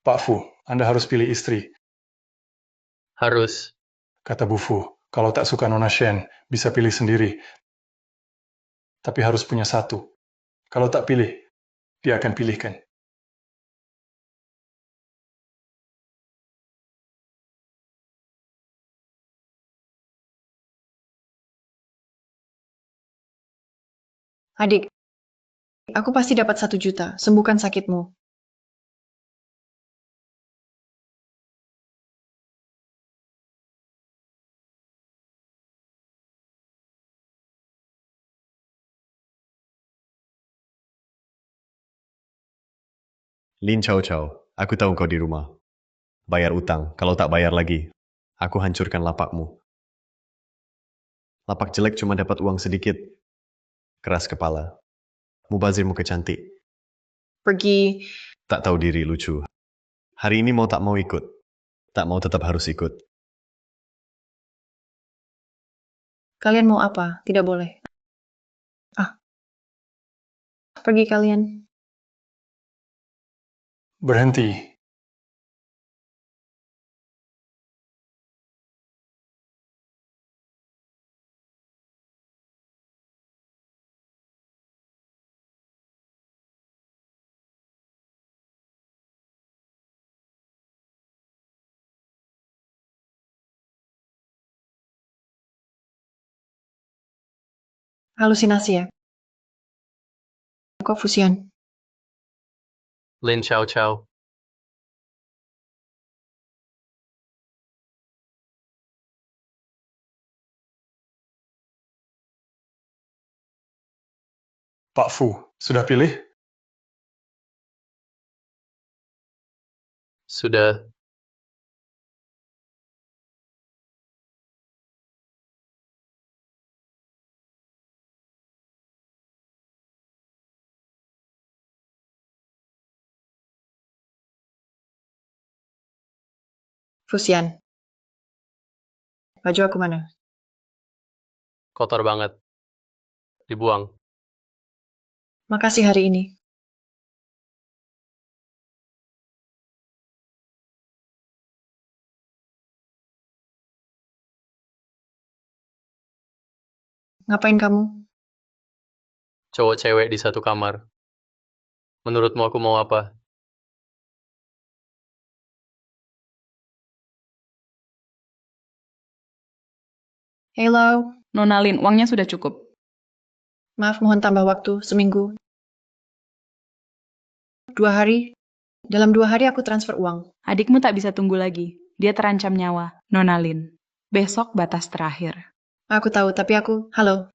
Pak Fu, Anda harus pilih istri. Harus. Kata Bu Fu, kalau tak suka Nona Shen, bisa pilih sendiri. Tapi harus punya satu. Kalau tak pilih, dia akan pilihkan. Adik, aku pasti dapat 1 juta. Sembuhkan sakitmu. Lin Chow Chow, aku tahu kau di rumah. Bayar utang, kalau tak bayar lagi, aku hancurkan lapakmu. Lapak jelek cuma dapat uang sedikit. Keras kepala. Mubazir muka cantik. Pergi. Tak tahu diri lucu. Hari ini mau tak mau ikut. Tak mau tetap harus ikut. Kalian mau apa? Tidak boleh. Pergi kalian. Berhenti. Halusinasi ya? Kok fusion? Lin Chow Chow. Pak Fu, sudah pilih? Sudah. Fusian. Baju aku mana? Kotor banget. Dibuang. Makasih hari ini. Ngapain kamu? Cowok cewek di satu kamar. Menurutmu aku mau apa? Hello. Nona Lin, uangnya sudah cukup. Maaf, mohon tambah waktu. Seminggu. 2 hari. Dalam 2 hari aku transfer uang. Adikmu tak bisa tunggu lagi. Dia terancam nyawa. Nona Lin. Besok batas terakhir. Aku tahu, tapi aku... Halo.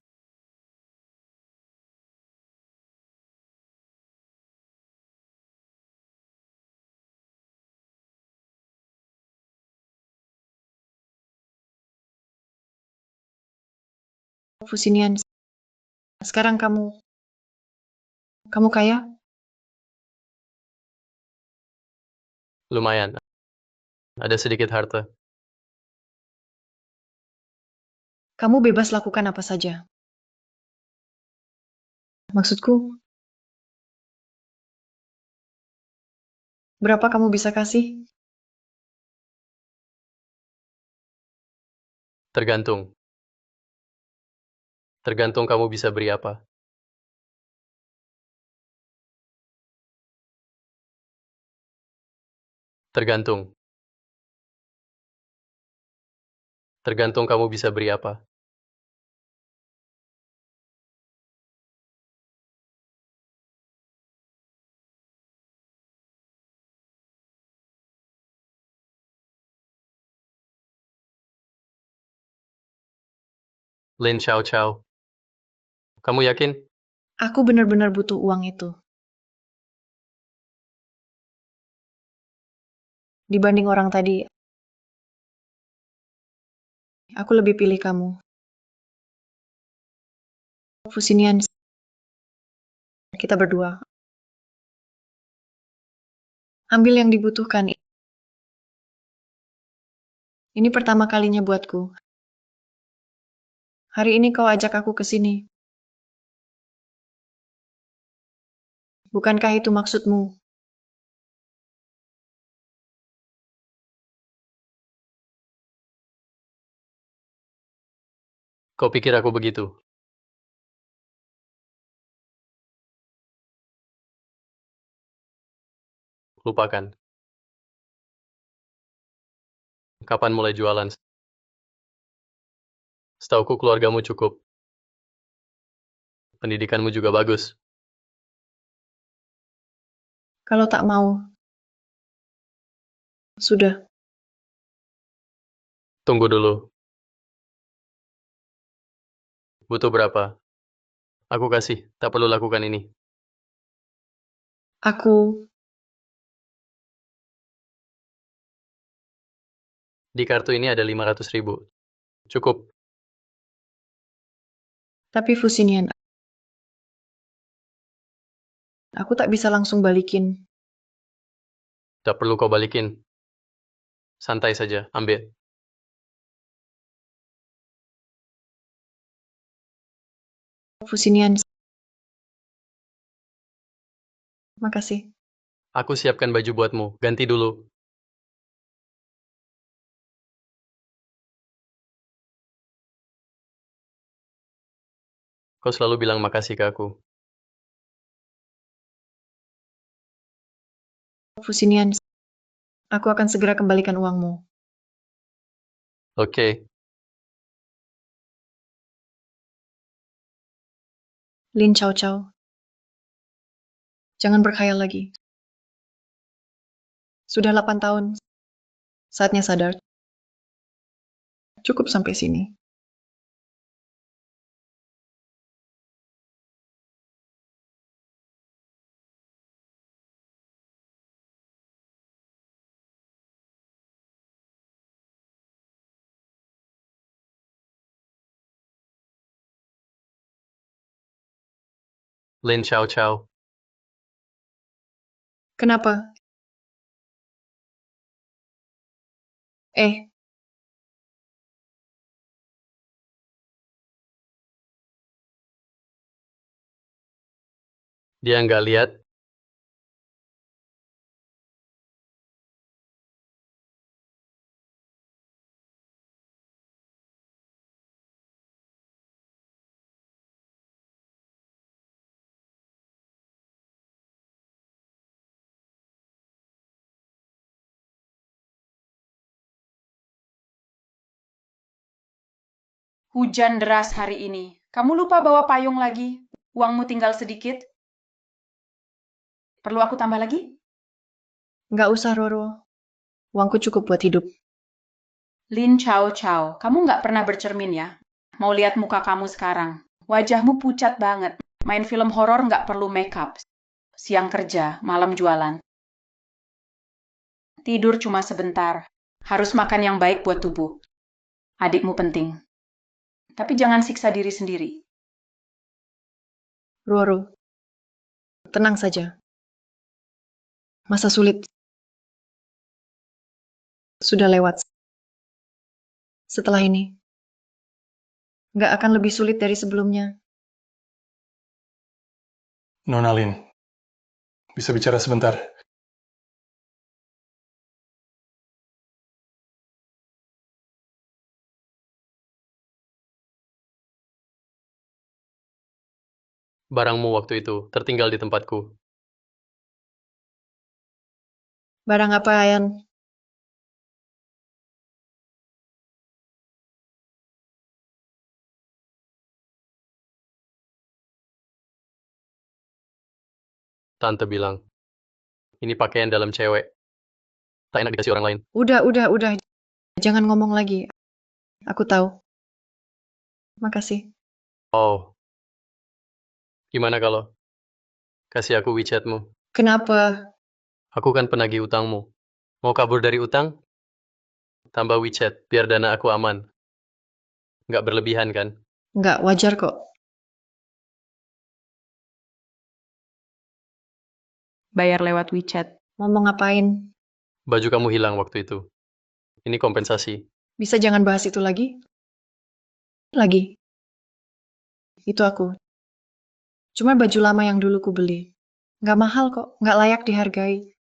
Fusinian. Sekarang kamu... Kamu kaya? Lumayan. Ada sedikit harta. Kamu bebas lakukan apa saja. Maksudku... Berapa kamu bisa kasih? Tergantung. Tergantung kamu bisa beri apa. Tergantung. Tergantung kamu bisa beri apa. Lin Chow Chow. Kamu yakin? Aku benar-benar butuh uang itu. Dibanding orang tadi, aku lebih pilih kamu. Fusinian, kita berdua. Ambil yang dibutuhkan. Ini pertama kalinya buatku. Hari ini kau ajak aku ke sini. Bukankah itu maksudmu? Kau pikir aku begitu? Lupakan. Kapan mulai jualan? Setauku keluargamu cukup. Pendidikanmu juga bagus. Kalau tak mau, sudah. Tunggu dulu. Butuh berapa? Aku kasih. Tak perlu lakukan ini. Aku, Di kartu ini ada 500.000. Cukup. tapi Fusinian, aku tak bisa langsung balikin. Tak perlu kau balikin. Santai saja. Ambil. Fusinian, makasih. Aku siapkan baju buatmu. Ganti dulu. Kau selalu bilang makasih ke aku. Fusinian, aku akan segera kembalikan uangmu. Oke. Lin Chow Chow. Jangan berkhayal lagi. Sudah 8 tahun. Saatnya sadar. Cukup sampai sini. Lin Chow Chow. Kenapa? Dia nggak lihat. Hujan deras hari ini. Kamu lupa bawa payung lagi? Uangmu tinggal sedikit. Perlu aku tambah lagi? Nggak usah, Roro. Uangku cukup buat hidup. Lin Chow Chow, kamu nggak pernah bercermin ya? Mau lihat muka kamu sekarang. Wajahmu pucat banget. Main film horor nggak perlu makeup. Siang kerja, malam jualan. Tidur cuma sebentar. Harus makan yang baik buat tubuh. Adikmu penting. Tapi jangan siksa diri sendiri. Roro, tenang saja. Masa sulit sudah lewat. Setelah ini, nggak akan lebih sulit dari sebelumnya. Nona Lin, bisa bicara sebentar? Barangmu waktu itu tertinggal di tempatku. Barang apa, Ayan? Tante bilang, ini pakaian dalam cewek. Tak enak dikasih orang lain. Udah. Jangan ngomong lagi. Aku tahu. Makasih. Oh, gimana kalau kasih aku WeChat-mu? Kenapa? Aku kan penagih utangmu. Mau kabur dari utang? Tambah WeChat, biar dana aku aman. Nggak berlebihan kan? Nggak wajar kok. Bayar lewat WeChat. Mau ngapain? Baju kamu hilang waktu itu. Ini kompensasi. Bisa jangan bahas itu lagi? Lagi. Itu aku. Cuma baju lama yang dulu ku beli. Nggak mahal kok. Nggak layak dihargai.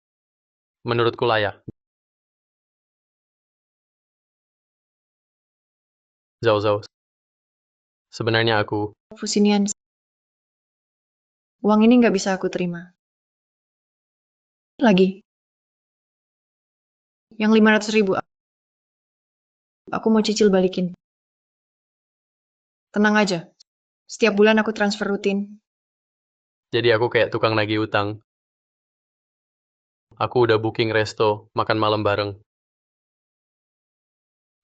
Menurutku layak. Zhao Zhao. Sebenarnya aku, Fusinian, uang ini nggak bisa aku terima. Lagi, yang 500.000 aku mau cicil balikin. Tenang aja, setiap bulan aku transfer rutin. jadi aku kayak tukang nagih utang. Aku udah booking resto, makan malam bareng.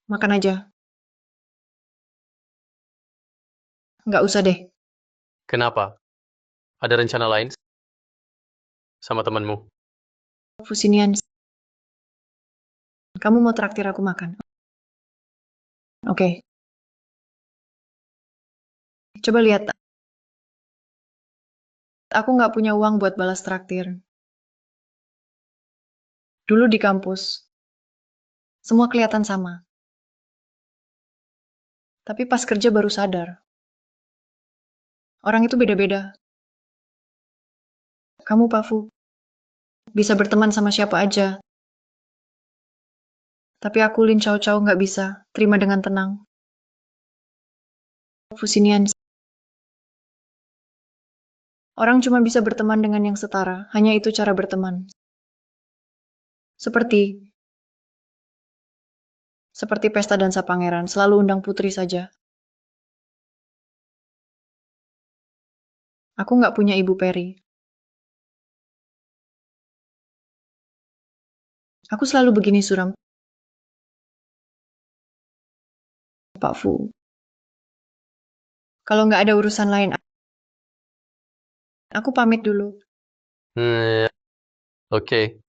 Makan aja. Nggak usah deh. Kenapa? Ada rencana lain sama temanmu? Fusinian, kamu mau traktir aku makan? Oke. Coba lihat, aku nggak punya uang buat balas traktir. Dulu di kampus, semua kelihatan sama. Tapi pas kerja baru sadar. Orang itu beda-beda. Kamu, Pafu, bisa berteman sama siapa aja. Tapi aku, Lin Chow Chow, nggak bisa terima dengan tenang. Fusinian, orang cuma bisa berteman dengan yang setara. Hanya itu cara berteman. Seperti pesta dansa pangeran, selalu undang putri saja. Aku nggak punya ibu peri. Aku selalu begini suram. Pak Fu. Kalau nggak ada urusan lain, aku pamit dulu. Oke.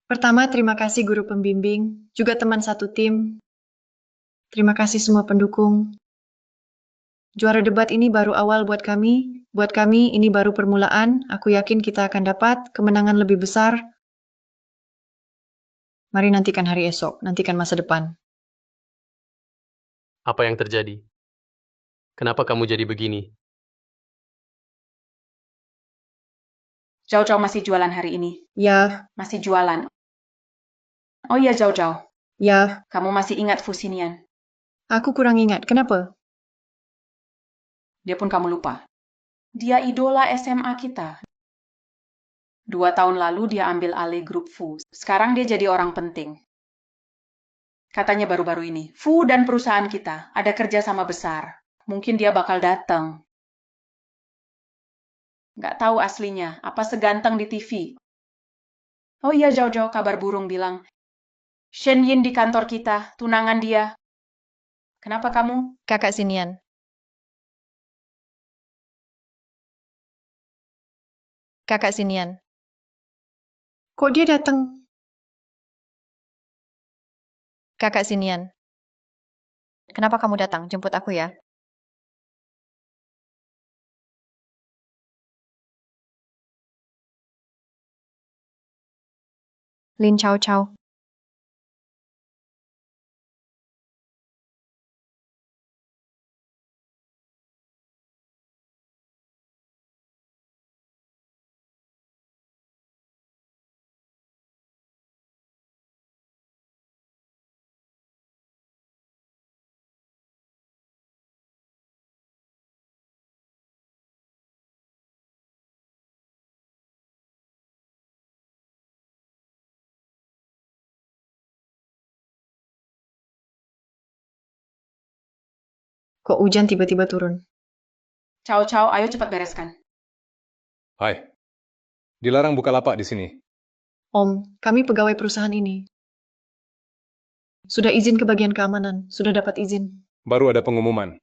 Pertama, terima kasih guru pembimbing, juga teman satu tim. Terima kasih semua pendukung. Juara debat ini baru awal buat kami. Buat kami, ini baru permulaan. Aku yakin kita akan dapat kemenangan lebih besar. Mari nantikan hari esok, nantikan masa depan. Apa yang terjadi? Kenapa kamu jadi begini? Chow Chow masih jualan hari ini. Ya, Masih jualan. Oh iya, Chow Chow. ya, Kamu masih ingat Fusinian? aku kurang ingat. Kenapa? Dia pun kamu lupa. Dia idola SMA kita. 2 tahun lalu dia ambil alih grup Fu. Sekarang dia jadi orang penting. Katanya baru-baru ini, Fu dan perusahaan kita ada kerja sama besar. Mungkin dia bakal datang. Nggak tahu aslinya, apa seganteng di TV. Oh iya, jauh-jauh kabar burung bilang, Shen Yin di kantor kita, tunangan dia. Kenapa kamu? Kakak Sinian. Kakak Sinian. Kok dia datang? Kakak Sinian. Kenapa kamu datang? Jemput aku ya. Lin Chow Chow. Kok hujan tiba-tiba turun? Chow Chow, ayo cepat bereskan. Hai, dilarang buka lapak di sini. Om, kami pegawai perusahaan ini. Sudah izin ke bagian keamanan, sudah dapat izin. Baru ada pengumuman.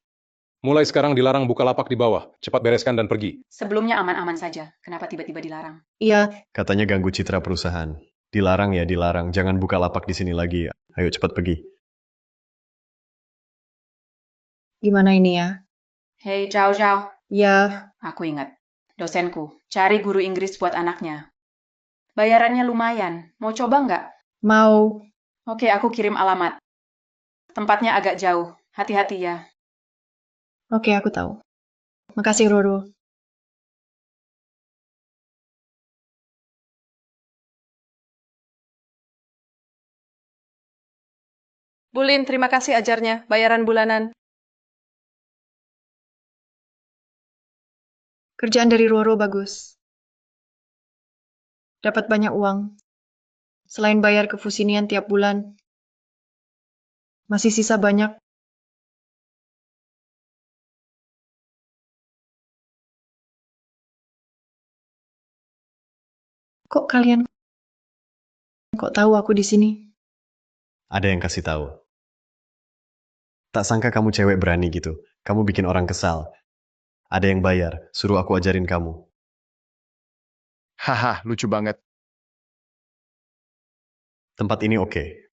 Mulai sekarang dilarang buka lapak di bawah. Cepat bereskan dan pergi. Sebelumnya aman-aman saja. Kenapa tiba-tiba dilarang? Iya, Katanya ganggu citra perusahaan. Dilarang ya, dilarang. Jangan buka lapak di sini lagi. Ayo cepat pergi. gimana ini ya? Hei, Chow Chow. Ya, Aku ingat. Dosenku, cari guru Inggris buat anaknya. Bayarannya lumayan. Mau coba nggak? mau. Oke, aku kirim alamat. Tempatnya agak jauh. Hati-hati ya. Oke, aku tahu. Makasih, Roro. Bulin, terima kasih ajarnya. Bayaran bulanan. Kerjaan dari Roro bagus. Dapat banyak uang. Selain bayar ke Fusinian tiap bulan, masih sisa banyak. Kok kalian kok tahu aku di sini? Ada yang kasih tahu. Tak sangka kamu cewek berani gitu. Kamu bikin orang kesal. Ada yang bayar, suruh aku ajarin kamu. Haha, lucu banget. Tempat ini oke.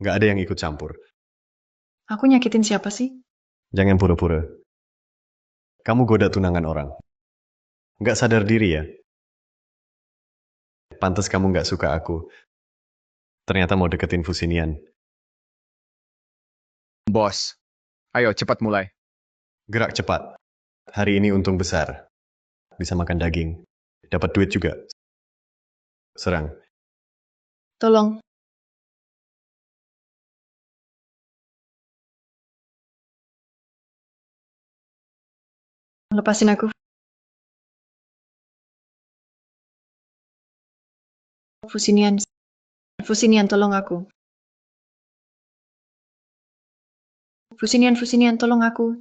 Nggak ada yang ikut campur. Aku nyakitin siapa sih? Jangan pura-pura. Kamu goda tunangan orang. Nggak sadar diri ya? Pantas kamu nggak suka aku. Ternyata mau deketin Fusinian. Bos, ayo cepat mulai. Gerak cepat. Hari ini untung besar. Bisa makan daging. Dapat duit juga. Serang. Tolong. Lepasin aku. Fusinian. Fusinian, tolong aku. Fusinian, tolong aku.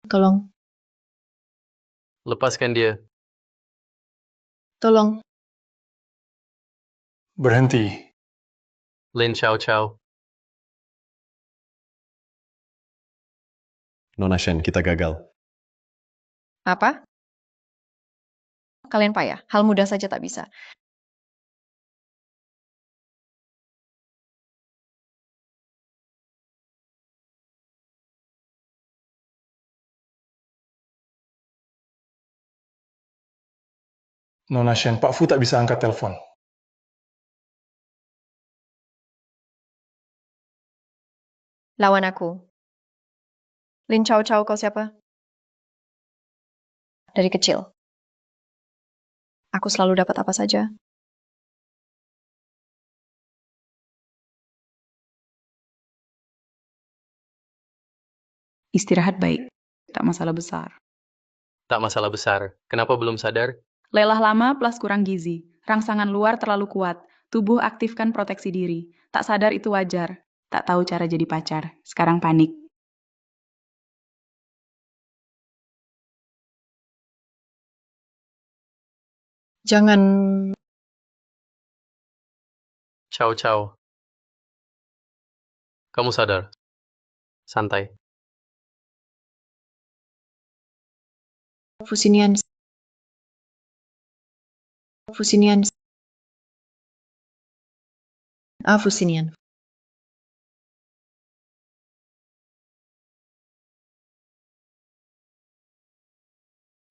Tolong. Lepaskan dia. Tolong. Berhenti. Lin Chow Chow. Nona Shen, kita gagal. Apa? Kalian payah, hal mudah saja tak bisa. Nona Shen, Pak Fu tak bisa angkat telepon. Lawan aku. Lin Chow Chow, kau siapa? Dari kecil. Aku selalu dapat apa saja. Istirahat baik, tak masalah besar. Tak masalah besar. Kenapa belum sadar? Lelah lama plus kurang gizi. Rangsangan luar terlalu kuat. Tubuh aktifkan proteksi diri. Tak sadar itu wajar. Tak tahu cara jadi pacar. Sekarang panik. Jangan. Chow Chow. Kamu sadar. Santai. Fusinian. Fusinian. Fusinian.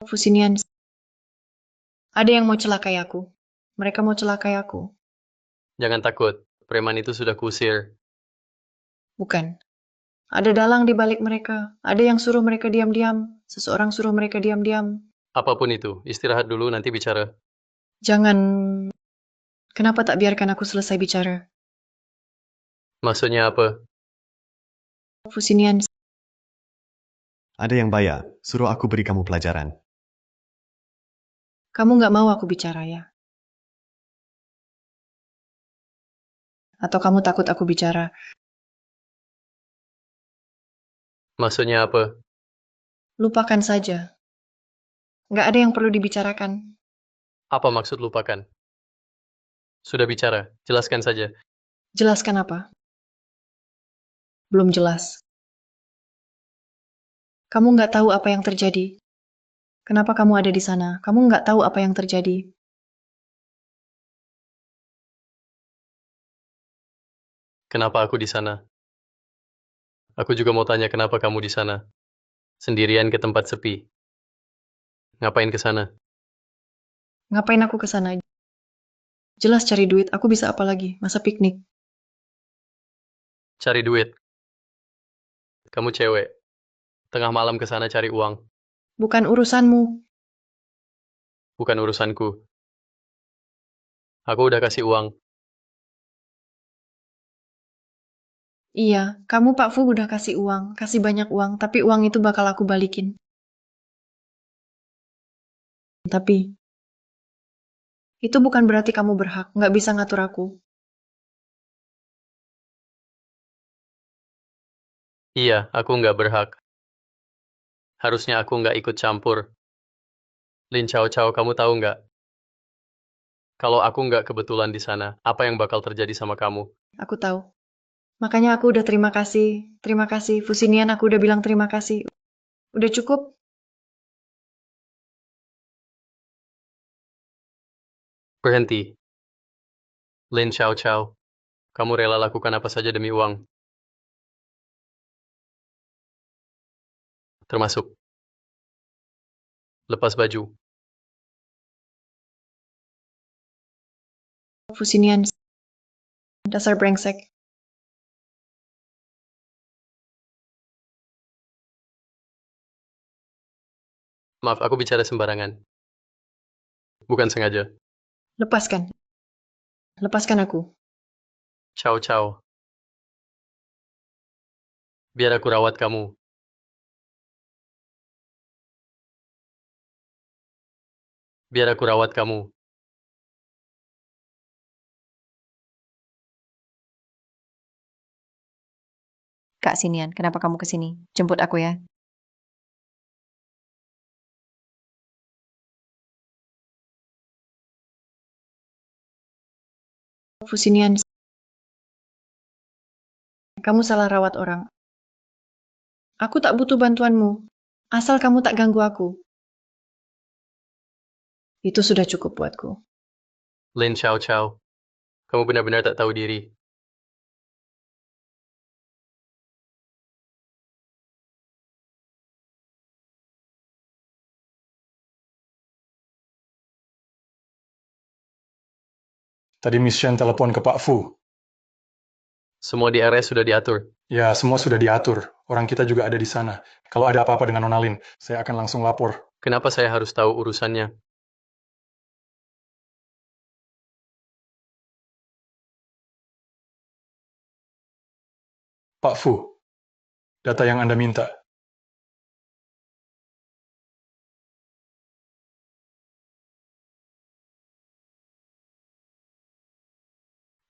Fusinian. Ada yang mau celakai aku. Mereka mau celakai aku. Jangan takut. Preman itu sudah kusir. Bukan. Ada dalang di balik mereka. Ada yang suruh mereka diam-diam. Seseorang suruh mereka diam-diam. Apapun itu, istirahat dulu nanti bicara. Jangan. Kenapa tak biarkan aku selesai bicara? Maksudnya apa? Fusinian. Ada yang bayar, suruh aku beri kamu pelajaran. Kamu nggak mau aku bicara ya? Atau kamu takut aku bicara? Maksudnya apa? Lupakan saja. Nggak ada yang perlu dibicarakan. Apa maksud lupakan? Sudah bicara, jelaskan saja. Jelaskan apa? Belum jelas. Kamu nggak tahu apa yang terjadi. Kenapa kamu ada di sana? Kamu nggak tahu apa yang terjadi. Kenapa aku di sana? Aku juga mau tanya kenapa kamu di sana. Sendirian ke tempat sepi. Ngapain ke sana? Ngapain aku ke sana? Jelas cari duit, aku bisa apa lagi? Masa piknik? Cari duit. Kamu cewek. Tengah malam ke sana cari uang. Bukan urusanmu. Bukan urusanku. Aku udah kasih uang. Iya, kamu Pak Fu udah kasih uang, kasih banyak uang, tapi uang itu bakal aku balikin. Tapi, itu bukan berarti kamu berhak, nggak bisa ngatur aku. Iya, aku nggak berhak. Harusnya aku nggak ikut campur. Lin Chao Chao, kamu tahu nggak? Kalau aku nggak kebetulan di sana, apa yang bakal terjadi sama kamu? Aku tahu. Makanya aku udah terima kasih. Terima kasih. Fusinian aku udah bilang terima kasih. Udah cukup? Berhenti. Lin Chao Chao, kamu rela lakukan apa saja demi uang. Termasuk lepas baju. Fusinian, dasar brengsek. Maaf, aku bicara sembarangan. Bukan sengaja. Lepaskan. Lepaskan aku. Chao Chao. Biar aku rawat kamu. Biar aku rawat kamu. Kak Sinian, kenapa kamu kesini? Jemput aku ya. Fusinian, kamu salah rawat orang. Aku tak butuh bantuanmu. Asal kamu tak ganggu aku. Itu sudah cukup buatku. Lin Chao Chao, kamu benar-benar tak tahu diri. Tadi Miss Shen telepon ke Pak Fu. Semua di RS sudah diatur. Ya, semua sudah diatur. Orang kita juga ada di sana. Kalau ada apa-apa dengan Nona Lin, saya akan langsung lapor. Kenapa saya harus tahu urusannya? Pak Fu, data yang Anda minta.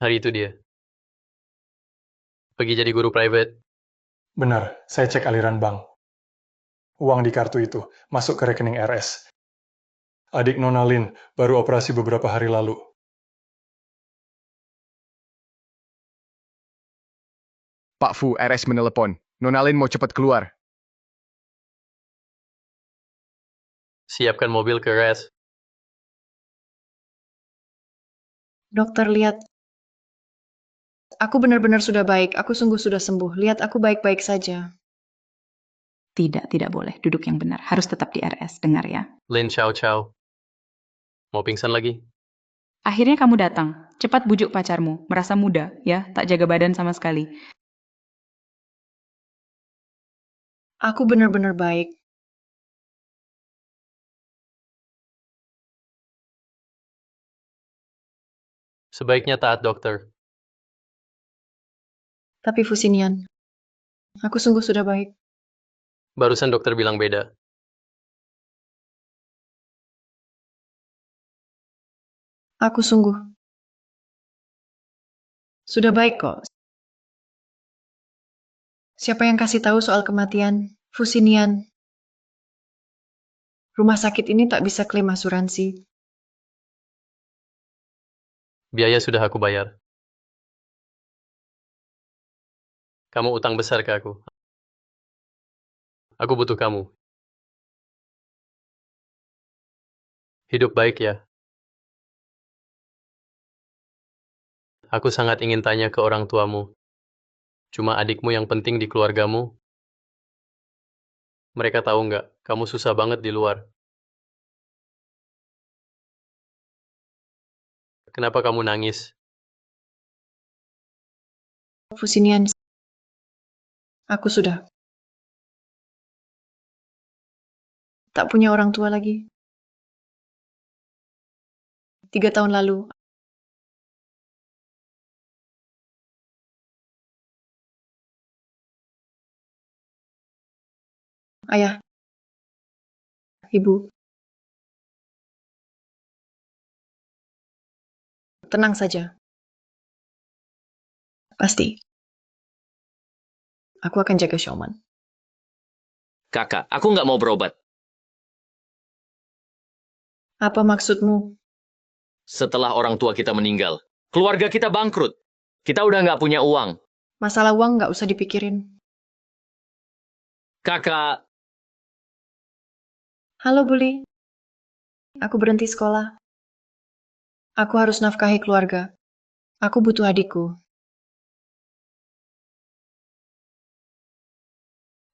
Hari itu dia. Pergi jadi guru private. Benar, saya cek aliran bank. Uang di kartu itu masuk ke rekening RS. Adik Nona Lin baru operasi beberapa hari lalu. Pak Fu, RS menelepon. Nona Lin mau cepat keluar. Siapkan mobil ke RS. Dokter, lihat. Aku benar-benar sudah baik. Aku sungguh sudah sembuh. Lihat, aku baik-baik saja. Tidak boleh. Duduk yang benar. Harus tetap di RS. Dengar ya. Lin Chao Chao. Mau pingsan lagi? Akhirnya kamu datang. Cepat bujuk pacarmu. Merasa muda, ya. Tak jaga badan sama sekali. Aku benar-benar baik. Sebaiknya taat dokter. Tapi Fusinian, aku sungguh sudah baik. Barusan dokter bilang beda. Aku sungguh sudah baik kok. Siapa yang kasih tahu soal kematian? Fusinian. Rumah sakit ini tak bisa klaim asuransi. Biaya sudah aku bayar. Kamu utang besar ke aku. Aku butuh kamu. Hidup baik ya. Aku sangat ingin tanya ke orang tuamu. Cuma adikmu yang penting di keluargamu. Mereka tahu nggak, kamu susah banget di luar. Kenapa kamu nangis? Fusinian, aku sudah tak punya orang tua lagi. 3 tahun lalu. Ayah, Ibu, tenang saja. Pasti. Aku akan jaga Showman. Kakak, aku nggak mau berobat. Apa maksudmu? Setelah orang tua kita meninggal, keluarga kita bangkrut. Kita udah nggak punya uang. Masalah uang nggak usah dipikirin. Kakak, Halo, Bully. Aku berhenti sekolah. Aku harus nafkahi keluarga. Aku butuh adikku.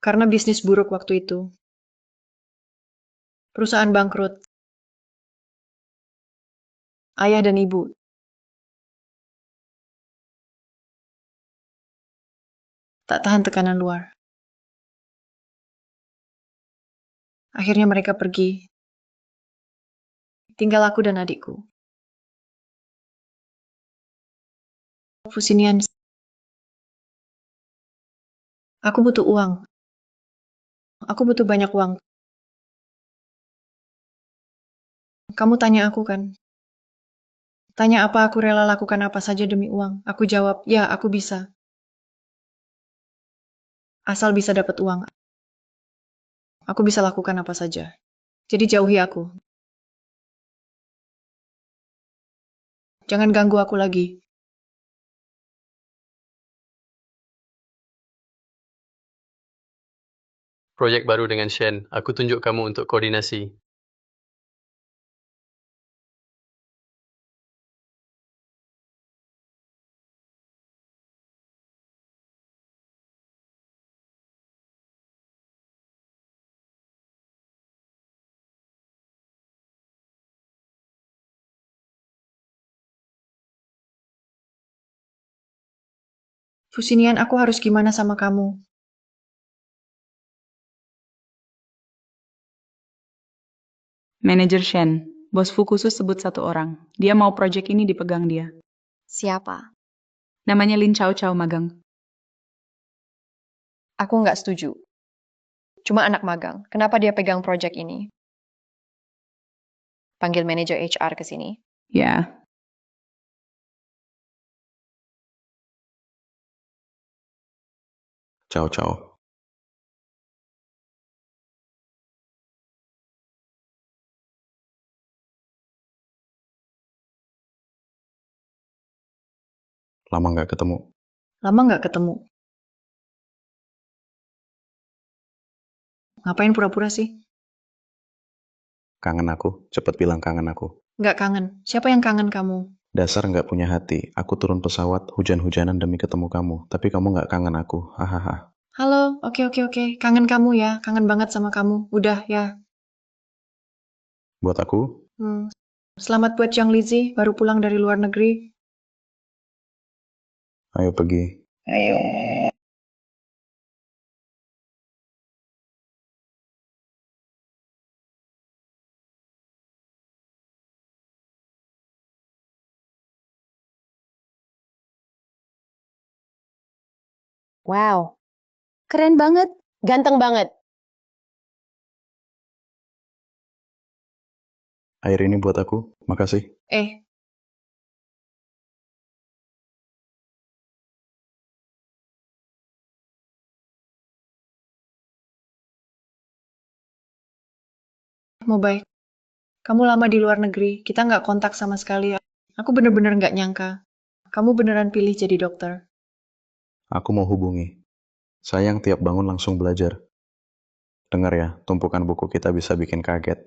Karena bisnis buruk waktu itu. Perusahaan bangkrut. Ayah dan ibu. Tak tahan tekanan luar. Akhirnya mereka pergi. Tinggal aku dan adikku. Fusinian. Aku butuh uang. Aku butuh banyak uang. Kamu tanya aku kan? Tanya apa aku rela lakukan apa saja demi uang. Aku jawab, ya aku bisa. Asal bisa dapat uang. Aku bisa lakukan apa saja. Jadi jauhi aku. Jangan ganggu aku lagi. Proyek baru dengan Shen. Aku tunjuk kamu untuk koordinasi. Fusinian, aku harus gimana sama kamu? Manajer Shen, bos Fu khusus sebut satu orang. Dia mau proyek ini dipegang dia. Siapa? Namanya Lin Chao Chao magang. Aku nggak setuju. Cuma anak magang. Kenapa dia pegang project ini? Panggil manajer HR ke sini. Ya, Ciao, ciao. Lama nggak ketemu. Lama nggak ketemu. Ngapain pura-pura sih? Kangen aku. Cepet bilang kangen aku. Nggak kangen. Siapa yang kangen kamu? Dasar nggak punya hati. Aku turun pesawat hujan-hujanan demi ketemu kamu. Tapi kamu nggak kangen aku. Hahaha. Halo, oke. Kangen kamu ya. Kangen banget sama kamu. Udah ya. Buat aku, Selamat buat Zhang Lizzie, baru pulang dari luar negeri. ayo pergi. Ayo. Wow, keren banget, ganteng banget. Air ini buat aku. Makasih. Mau baik. Kamu lama di luar negeri, kita nggak kontak sama sekali. Aku bener-bener nggak nyangka. Kamu beneran pilih jadi dokter. Aku mau hubungi. Sayang tiap bangun langsung belajar. Dengar ya, tumpukan buku kita bisa bikin kaget.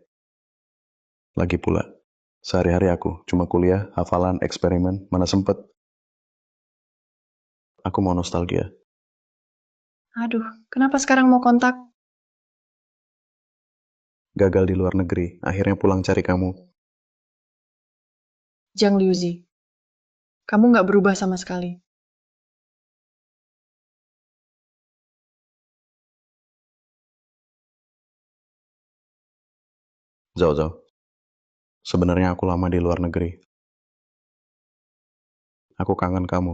Lagi pula, sehari-hari aku cuma kuliah, hafalan, eksperimen, mana sempet. Aku mau nostalgia. Aduh, kenapa sekarang mau kontak? Gagal di luar negeri, akhirnya pulang cari kamu. Zhang Liuzi. Kamu nggak berubah sama sekali. Zhao Zhao. Sebenarnya aku lama di luar negeri. Aku kangen kamu.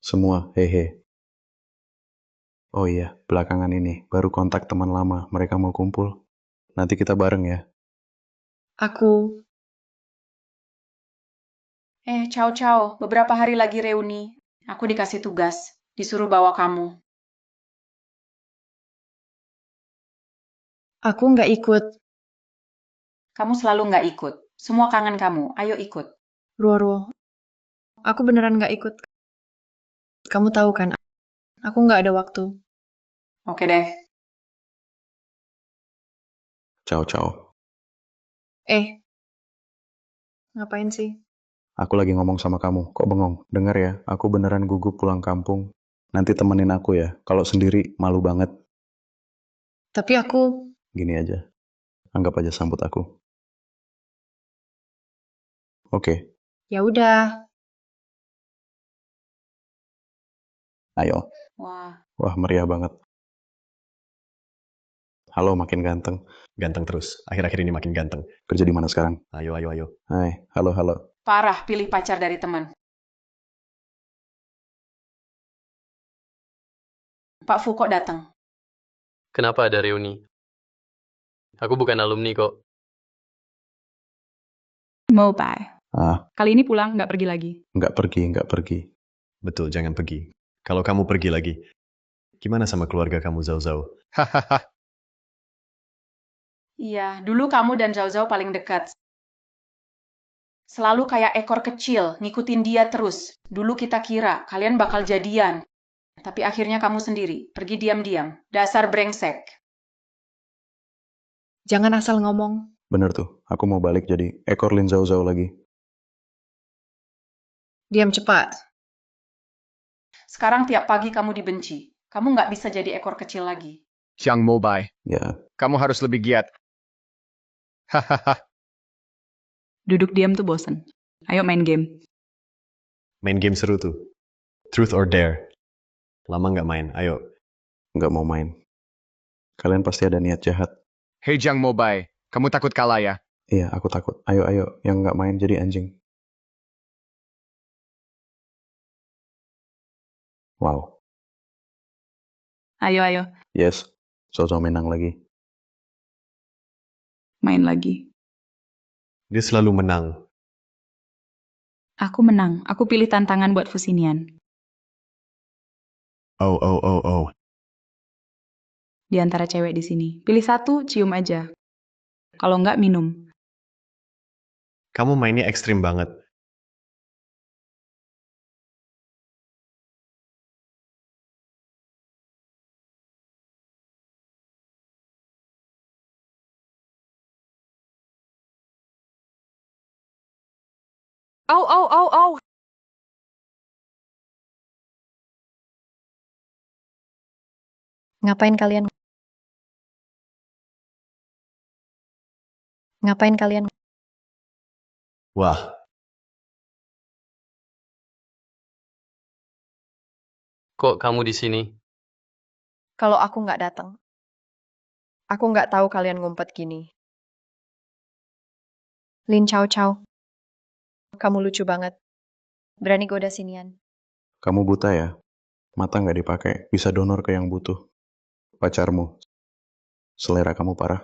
Semua, hehe. Oh iya, belakangan ini baru kontak teman lama. Mereka mau kumpul. Nanti kita bareng ya. Aku, Ciao ciao, beberapa hari lagi reuni. Aku dikasih tugas, disuruh bawa kamu. aku nggak ikut. Kamu selalu nggak ikut. Semua kangen kamu, ayo ikut. Ruo-ruo. Aku beneran nggak ikut. Kamu tahu kan, aku nggak ada waktu. Oke deh. Ciao, ciao. Ngapain sih? Aku lagi ngomong sama kamu. Kok bengong? Dengar ya, aku beneran gugup pulang kampung. Nanti temenin aku ya. Kalau sendiri, malu banget. Tapi aku, Gini aja. Anggap aja sambut aku. Oke, ya udah. ayo. Wah, Wah, meriah banget. Halo, makin ganteng. Ganteng terus. Akhir-akhir ini makin ganteng. Kerja di mana sekarang? Ayo, ayo, ayo. Hai, halo, halo. parah pilih pacar dari teman. Pak Fu kok datang? Kenapa ada reuni? Aku bukan alumni kok. Mau, Pak. Ah, Kali ini pulang, nggak pergi lagi. nggak pergi. Betul, jangan pergi. Kalau kamu pergi lagi, gimana sama keluarga kamu, Zhao Zhao? Hahaha. Iya, dulu kamu dan Zhao Zhao paling dekat. Selalu kayak ekor kecil, ngikutin dia terus. Dulu kita kira kalian bakal jadian. Tapi akhirnya kamu sendiri, pergi diam-diam. Dasar brengsek. Jangan asal ngomong. Bener tuh, aku mau balik jadi ekor Lin Zhao Zhao lagi. Diam cepat. Sekarang tiap pagi kamu dibenci. Kamu nggak bisa jadi ekor kecil lagi. Xiang Mobai, Ya, kamu harus lebih giat. Hahaha. Duduk diam tuh bosen. Ayo main game. Main game seru tuh. Truth or Dare. Lama nggak main, ayo. nggak mau main. Kalian pasti ada niat jahat. Hei Jiang Mobai, kamu takut kalah ya? Iya, aku takut. Ayo, ayo. Yang nggak main jadi anjing. Wow. Ayo, ayo. Yes. Zhao menang lagi. Main lagi. Dia selalu menang. Aku menang. Aku pilih tantangan buat Fusinian. Oh, oh, oh, oh. Di antara cewek di sini. Pilih satu, cium aja. Kalau nggak, minum. Kamu mainnya ekstrim banget. Au, au, au, au. Ngapain kalian? Ngapain kalian? Wah, Kok kamu di sini? Kalau aku nggak datang. Aku nggak tahu kalian ngumpet gini. Lin Chow Chow. Kamu lucu banget. Berani goda sinian. Kamu buta ya? Mata nggak dipakai. Bisa donor ke yang butuh. Pacarmu. Selera kamu parah.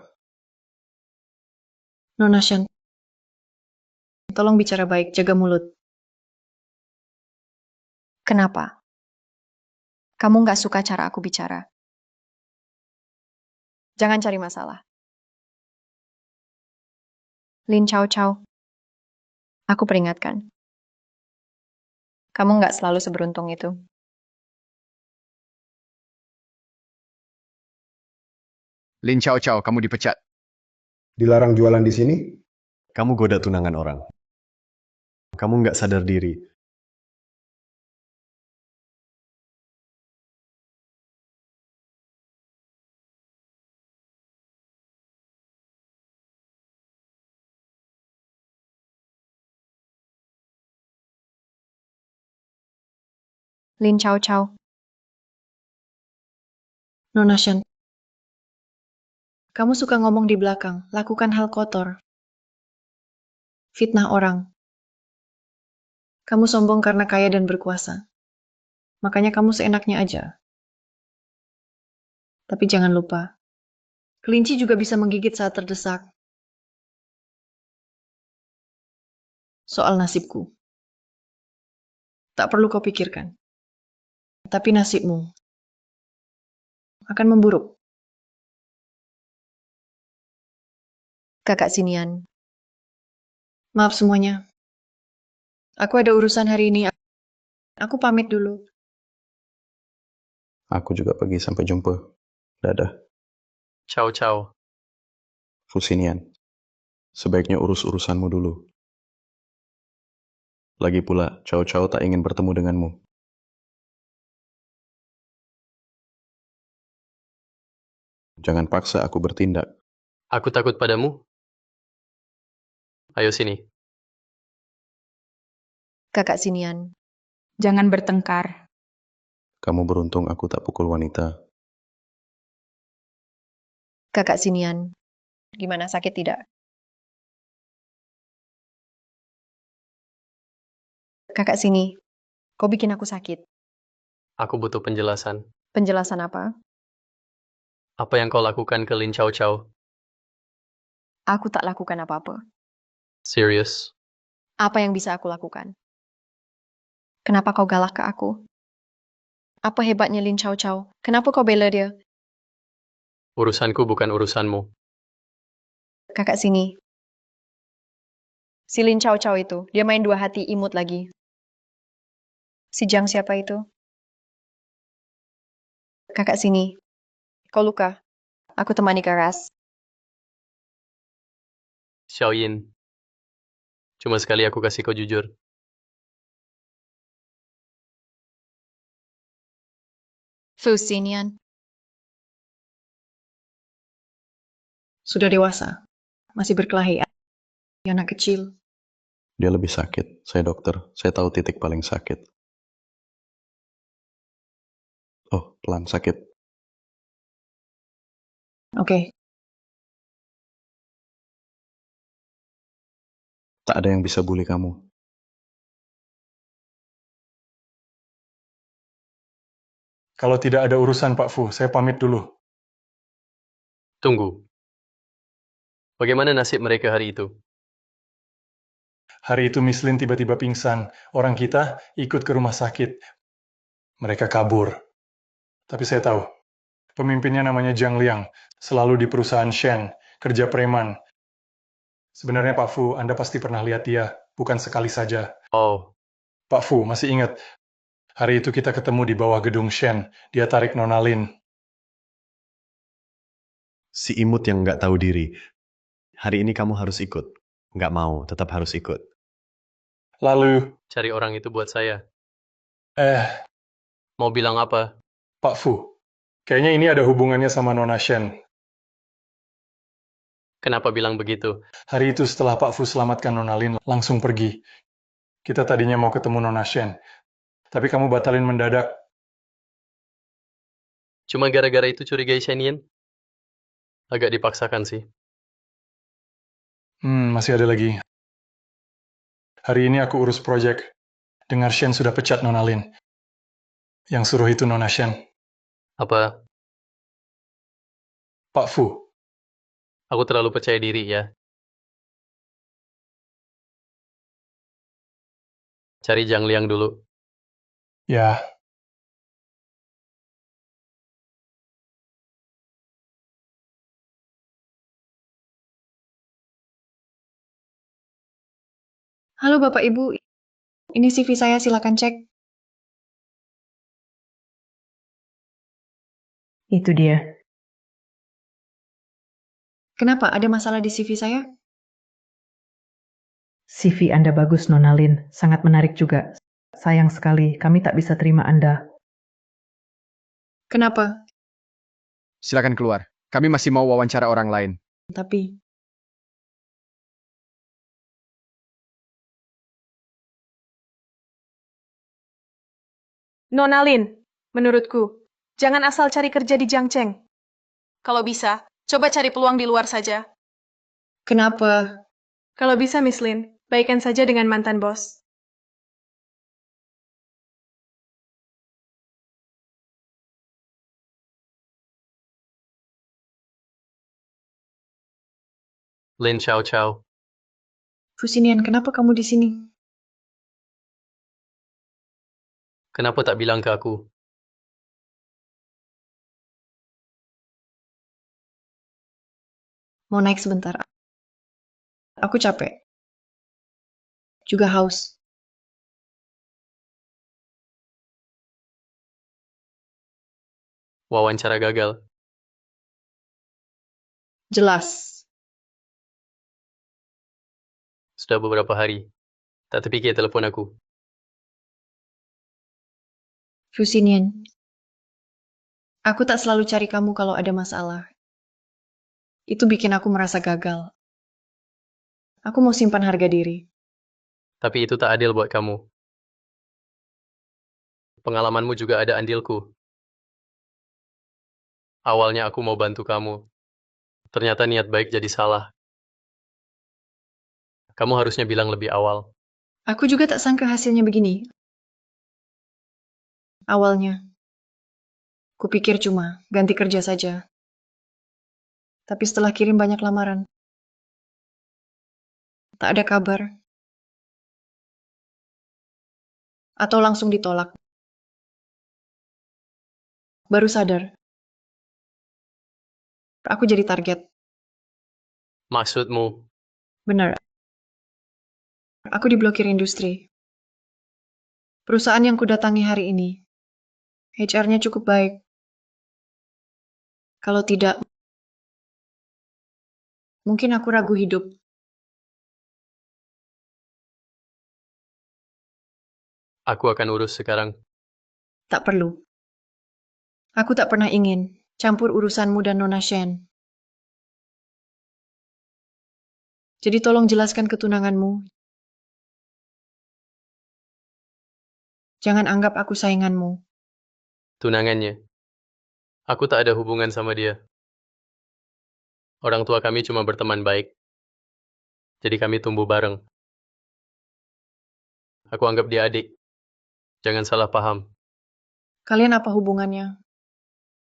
Nona Shan, tolong bicara baik, jaga mulut. Kenapa? Kamu nggak suka cara aku bicara? Jangan cari masalah. Lin Chow Chow. Aku peringatkan. Kamu nggak selalu seberuntung itu. Lin Chao Chao, kamu dipecat. Dilarang jualan di sini? kamu goda tunangan orang. Kamu nggak sadar diri. Lin Chow Chow. Nona Shan, Kamu suka ngomong di belakang, lakukan hal kotor. Fitnah orang. Kamu sombong karena kaya dan berkuasa. Makanya kamu seenaknya aja. Tapi jangan lupa, kelinci juga bisa menggigit saat terdesak. Soal nasibku. Tak perlu kau pikirkan. Tapi nasibmu akan memburuk. Kakak Sinian. Maaf semuanya. Aku ada urusan hari ini. Aku pamit dulu. Aku juga pergi, sampai jumpa. Dadah. Ciao, ciao. Fusinian, sebaiknya urus urusanmu dulu. Lagi pula, Cao-Cao tak ingin bertemu denganmu. Jangan paksa aku bertindak. Aku takut padamu. Ayo sini. Kakak Sinian. Jangan bertengkar. Kamu beruntung aku tak pukul wanita. Kakak Sinian. Gimana, sakit tidak? Kakak sini. Kau bikin aku sakit. Aku butuh penjelasan. Penjelasan apa? Apa yang kau lakukan ke Lin Cao Cao? Aku tak lakukan apa-apa. Serius? Apa yang bisa aku lakukan? Kenapa kau galak ke aku? Apa hebatnya Lin Cao Cao? Kenapa kau bela dia? Urusanku bukan urusanmu. Kakak sini. Si Lin Cao Cao itu, dia main dua hati, imut lagi. Si Jiang siapa itu? Kakak sini. Kau luka. Aku temani ke ras. Xiaoyin. Cuma sekali aku kasih kau jujur. Fusinian. Sudah dewasa. Masih berkelahi. Anak kecil. Dia lebih sakit. Saya dokter. Saya tahu titik paling sakit. Oh, pelan sakit. Oke. Tak ada yang bisa bully kamu. Kalau tidak ada urusan Pak Fu, saya pamit dulu. Tunggu. Bagaimana nasib mereka hari itu? Hari itu Miss Lin tiba-tiba pingsan. Orang kita ikut ke rumah sakit. Mereka kabur. Tapi saya tahu, pemimpinnya namanya Zhang Liang, selalu di perusahaan Shen, kerja preman. Sebenarnya Pak Fu, Anda pasti pernah lihat dia, bukan sekali saja. Oh. Pak Fu, masih ingat, hari itu kita ketemu di bawah gedung Shen, dia tarik Nona Lin. Si imut yang nggak tahu diri. Hari ini kamu harus ikut. Nggak mau, tetap harus ikut. Lalu, Cari orang itu buat saya. Mau bilang apa? Pak Fu, kayaknya ini ada hubungannya sama Nona Shen. Kenapa bilang begitu? Hari itu setelah Pak Fu selamatkan Nona Lin, langsung pergi. Kita tadinya mau ketemu Nona Shen, tapi kamu batalin mendadak. Cuma gara-gara itu curigai Shenyan? Agak dipaksakan sih. Masih ada lagi. Hari ini aku urus proyek. Dengar Shen sudah pecat Nona Lin. Yang suruh itu Nona Shen. Apa? Pak Fu. Aku terlalu percaya diri ya. Cari Zhang Liang dulu. Ya. Halo Bapak Ibu, ini CV saya, silakan cek. Itu dia. Kenapa? Ada masalah di CV saya? CV Anda bagus, Nona Lin. Sangat menarik juga. Sayang sekali, kami tak bisa terima Anda. Kenapa? Silakan keluar. Kami masih mau wawancara orang lain. Tapi... Nona Lin, menurutku, jangan asal cari kerja di Jiangcheng. Kalau bisa, Coba cari peluang di luar saja. Kenapa? Kalau bisa, Miss Lin, baikan saja dengan mantan bos. Lin Chow Chow. Fusinian, kenapa kamu di sini? Kenapa tak bilang ke aku? Mau naik sebentar. Aku capek. Juga haus. Wawancara gagal. Jelas. Sudah beberapa hari. Tak terpikir telepon aku. Fusinian. Aku tak selalu cari kamu kalau ada masalah. Itu bikin aku merasa gagal. Aku mau simpan harga diri. Tapi itu tak adil buat kamu. Pengalamanmu juga ada andilku. Awalnya aku mau bantu kamu. Ternyata niat baik jadi salah. Kamu harusnya bilang lebih awal. Aku juga tak sangka hasilnya begini. Awalnya. Kupikir cuma ganti kerja saja. Tapi setelah kirim banyak lamaran. Tak ada kabar. Atau langsung ditolak. Baru sadar. Aku jadi target. Maksudmu? Benar. Aku diblokir industri. Perusahaan yang kudatangi hari ini, HR-nya cukup baik. Kalau tidak, mungkin aku ragu hidup. Aku akan urus sekarang. Tak perlu. Aku tak pernah ingin campur urusanmu dan Nona Shen. Jadi tolong jelaskan ketunanganmu. Jangan anggap aku sainganmu. Tunangannya. Aku tak ada hubungan sama dia. Orang tua kami cuma berteman baik. Jadi kami tumbuh bareng. Aku anggap dia adik. Jangan salah paham. Kalian apa hubungannya?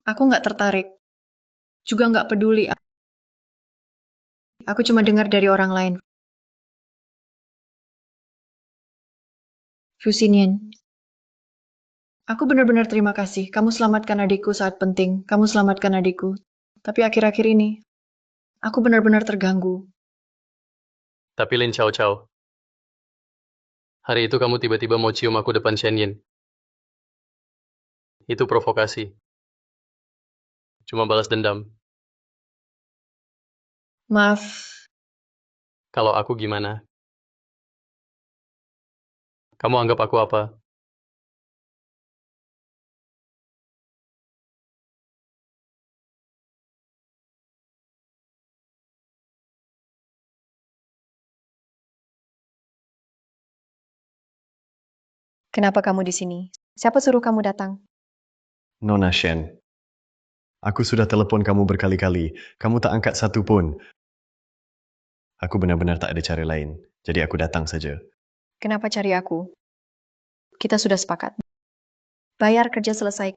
Aku nggak tertarik. Juga nggak peduli. Aku cuma dengar dari orang lain. Fusinian. Aku benar-benar terima kasih. Kamu selamatkan adikku saat penting. Kamu selamatkan adikku. Tapi akhir-akhir ini, aku benar-benar terganggu. Tapi Lin Chow Chow. Hari itu kamu tiba-tiba mau cium aku depan Shen Yin. Itu provokasi. Cuma balas dendam. Maaf. Kalau aku gimana? Kamu anggap aku apa? Kenapa kamu di sini? Siapa suruh kamu datang? Nona Shen. Aku sudah telepon kamu berkali-kali. Kamu tak angkat satu pun. Aku benar-benar tak ada cara lain. Jadi aku datang saja. Kenapa cari aku? Kita sudah sepakat. Bayar kerja selesai.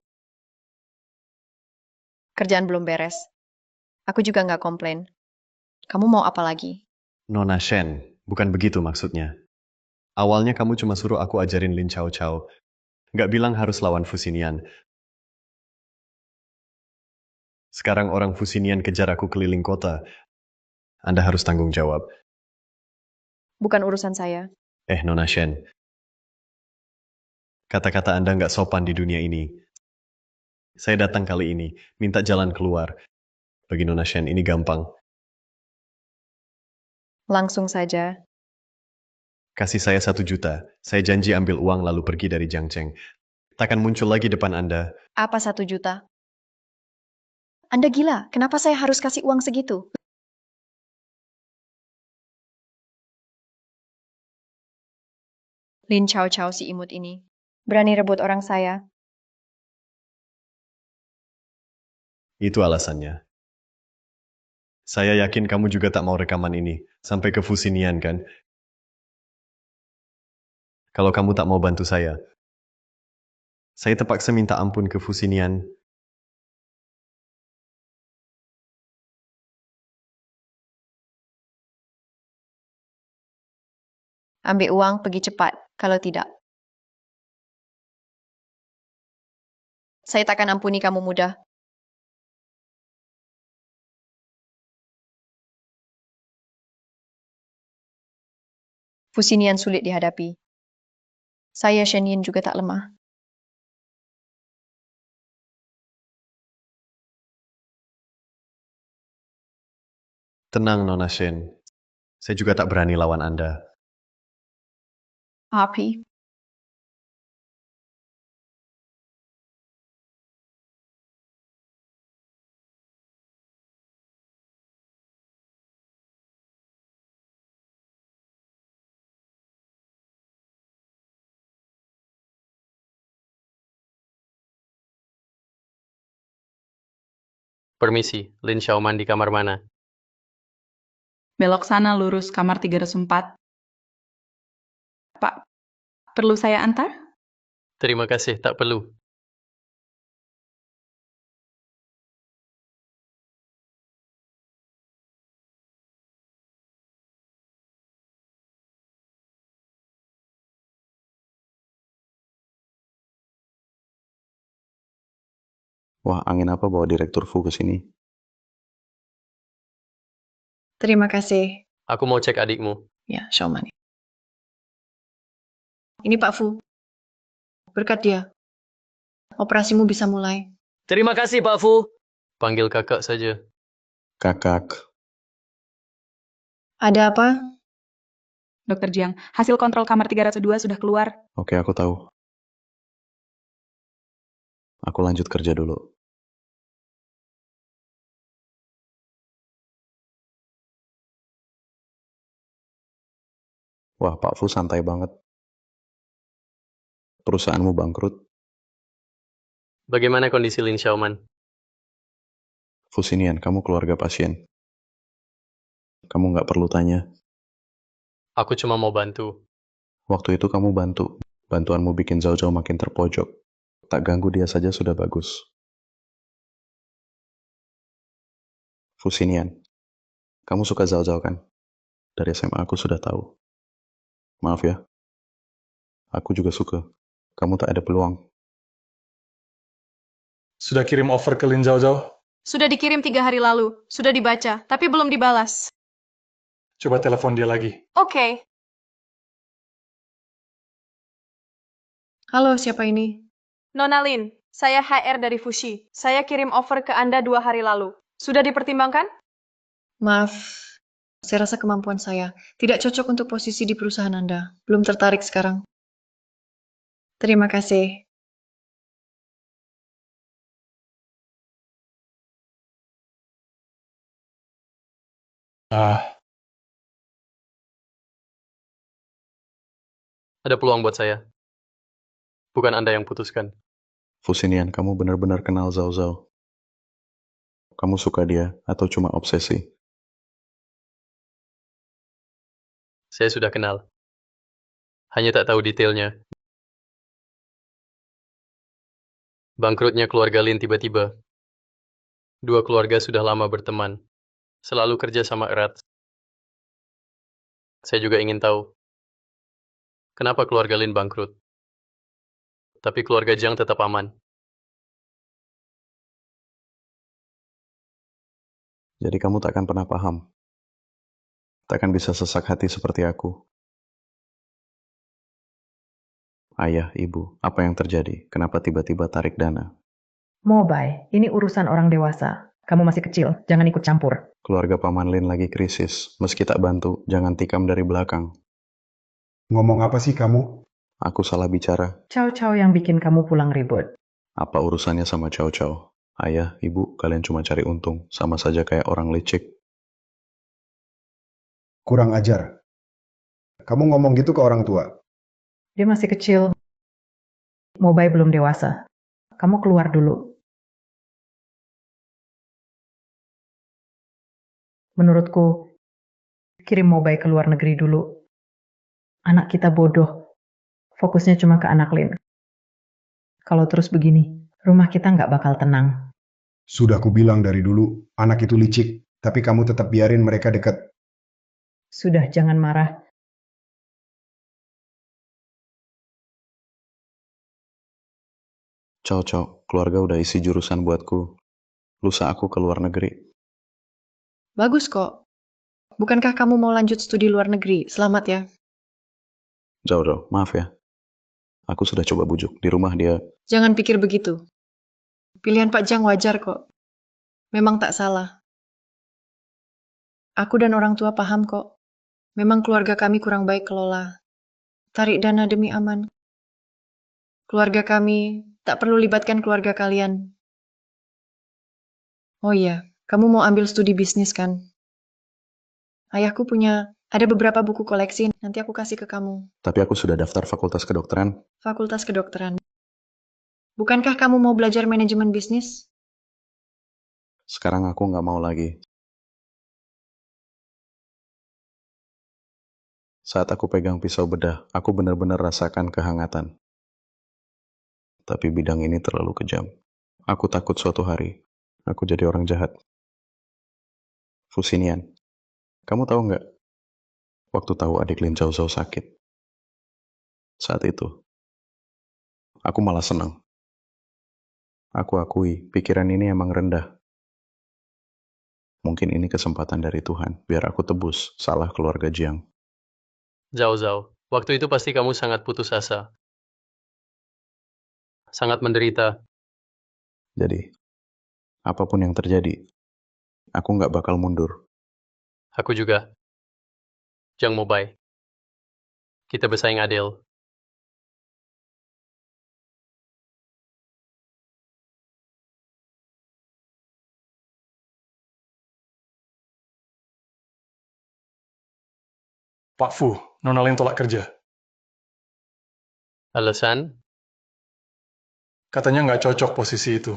Kerjaan belum beres. Aku juga nggak komplain. Kamu mau apa lagi? Nona Shen, bukan begitu maksudnya. Awalnya kamu cuma suruh aku ajarin Lin Chow Chow. Nggak bilang harus lawan Fusinian. Sekarang orang Fusinian kejar aku keliling kota. Anda harus tanggung jawab. Bukan urusan saya. Nona Shen. Kata-kata Anda nggak sopan di dunia ini. Saya datang kali ini, minta jalan keluar. Bagi Nona Shen ini gampang. Langsung saja. Kasih saya 1 juta. Saya janji ambil uang lalu pergi dari Jiangcheng. Takkan muncul lagi depan Anda. Apa 1 juta? Anda gila, kenapa saya harus kasih uang segitu? Lin Chow Chow si imut ini. Berani rebut orang saya. Itu alasannya. Saya yakin kamu juga tak mau rekaman ini sampai ke Fusinian, kan? Kalau kamu tak mau bantu saya terpaksa minta ampun ke Fusinian. Ambil uang, pergi cepat. Kalau tidak, saya takkan ampuni kamu mudah. Fusinian sulit dihadapi. Saya, Shen Yin, juga tak lemah. Tenang, Nona Shen. Saya juga tak berani lawan Anda. Api. Permisi, Lin Xiaoman di kamar mana? Belok sana lurus kamar 304. Pak, perlu saya antar? Terima kasih, tak perlu. Wah, angin apa bawa Direktur Fu ke sini? Terima kasih. Aku mau cek adikmu. Ya, Xiaoman. Ini Pak Fu. Berkat dia, operasimu bisa mulai. Terima kasih, Pak Fu. Panggil kakak saja. Kakak. Ada apa? Dokter Jiang, hasil kontrol kamar 302 sudah keluar. Oke, aku tahu. Aku lanjut kerja dulu. Wah, Pak Fu santai banget. Perusahaanmu bangkrut. Bagaimana kondisi Lin Xiaoman? Fusinian, kamu keluarga pasien. Kamu nggak perlu tanya. Aku cuma mau bantu. Waktu itu kamu bantu. Bantuanmu bikin Zhao Zhao makin terpojok. Tak ganggu dia saja sudah bagus. Fusinian, kamu suka Zhao Zhao kan? Dari SMA aku sudah tahu. Maaf ya. Aku juga suka. Kamu tak ada peluang. Sudah kirim offer ke Lin Zhao Zhao? Sudah dikirim 3 hari lalu. Sudah dibaca, tapi belum dibalas. Coba telepon dia lagi. Oke. Halo, siapa ini? Nona Lin, saya HR dari Fushi. Saya kirim offer ke Anda 2 hari lalu. Sudah dipertimbangkan? Maaf, saya rasa kemampuan saya tidak cocok untuk posisi di perusahaan Anda. Belum tertarik sekarang. Terima kasih. Ada peluang buat saya. Bukan Anda yang putuskan. Fusinian, kamu benar-benar kenal Zhao Zhao. Kamu suka dia atau cuma obsesi? Saya sudah kenal. Hanya tak tahu detailnya. Bangkrutnya keluarga Lin tiba-tiba. Dua keluarga sudah lama berteman. Selalu kerja sama erat. Saya juga ingin tahu. Kenapa keluarga Lin bangkrut? Tapi keluarga Jiang tetap aman. Jadi kamu takkan pernah paham. Takkan bisa sesak hati seperti aku. Ayah, ibu, apa yang terjadi? Kenapa tiba-tiba tarik dana? Mobai, ini urusan orang dewasa. Kamu masih kecil, jangan ikut campur. Keluarga Paman Lin lagi krisis. Meski tak bantu, jangan tikam dari belakang. Ngomong apa sih kamu? Aku salah bicara. Chow-chow yang bikin kamu pulang ribut. Apa urusannya sama Chow Chow? Ayah, ibu, kalian cuma cari untung. Sama saja kayak orang licik. Kurang ajar. Kamu ngomong gitu ke orang tua. Dia masih kecil. Mobai belum dewasa. Kamu keluar dulu. Menurutku, kirim Mobay ke luar negeri dulu. Anak kita bodoh. Fokusnya cuma ke anak Lin. Kalau terus begini, rumah kita nggak bakal tenang. Sudah kubilang dari dulu, anak itu licik, tapi kamu tetap biarin mereka dekat. Sudah, jangan marah. Cowok, keluarga udah isi jurusan buatku. Lusa aku ke luar negeri. Bagus kok. Bukankah kamu mau lanjut studi luar negeri? Selamat ya. Jauh, maaf ya. Aku sudah coba bujuk. Di rumah dia. Jangan pikir begitu. Pilihan Pak Jang wajar kok. Memang tak salah. Aku dan orang tua paham kok. Memang keluarga kami kurang baik kelola. Tarik dana demi aman. Keluarga kami tak perlu libatkan keluarga kalian. Oh iya, kamu mau ambil studi bisnis kan? Ayahku ada beberapa buku koleksi, nanti aku kasih ke kamu. Tapi aku sudah daftar fakultas kedokteran. Fakultas kedokteran. Bukankah kamu mau belajar manajemen bisnis? Sekarang aku nggak mau lagi. Saat aku pegang pisau bedah, aku benar-benar rasakan kehangatan. Tapi bidang ini terlalu kejam. Aku takut suatu hari, aku jadi orang jahat. Fusinian, kamu tahu nggak? Waktu tahu adik Lin Zhao sakit. Saat itu, aku malah senang. Aku akui, pikiran ini emang rendah. Mungkin ini kesempatan dari Tuhan, biar aku tebus salah keluarga Jiang. Zhao, waktu itu pasti kamu sangat putus asa. Sangat menderita. Jadi, apapun yang terjadi, aku nggak bakal mundur. Aku juga. Jang Mobay. Kita bersaing adil. Pak Fu, Nona Lin tolak kerja. Alasan? Katanya nggak cocok posisi itu.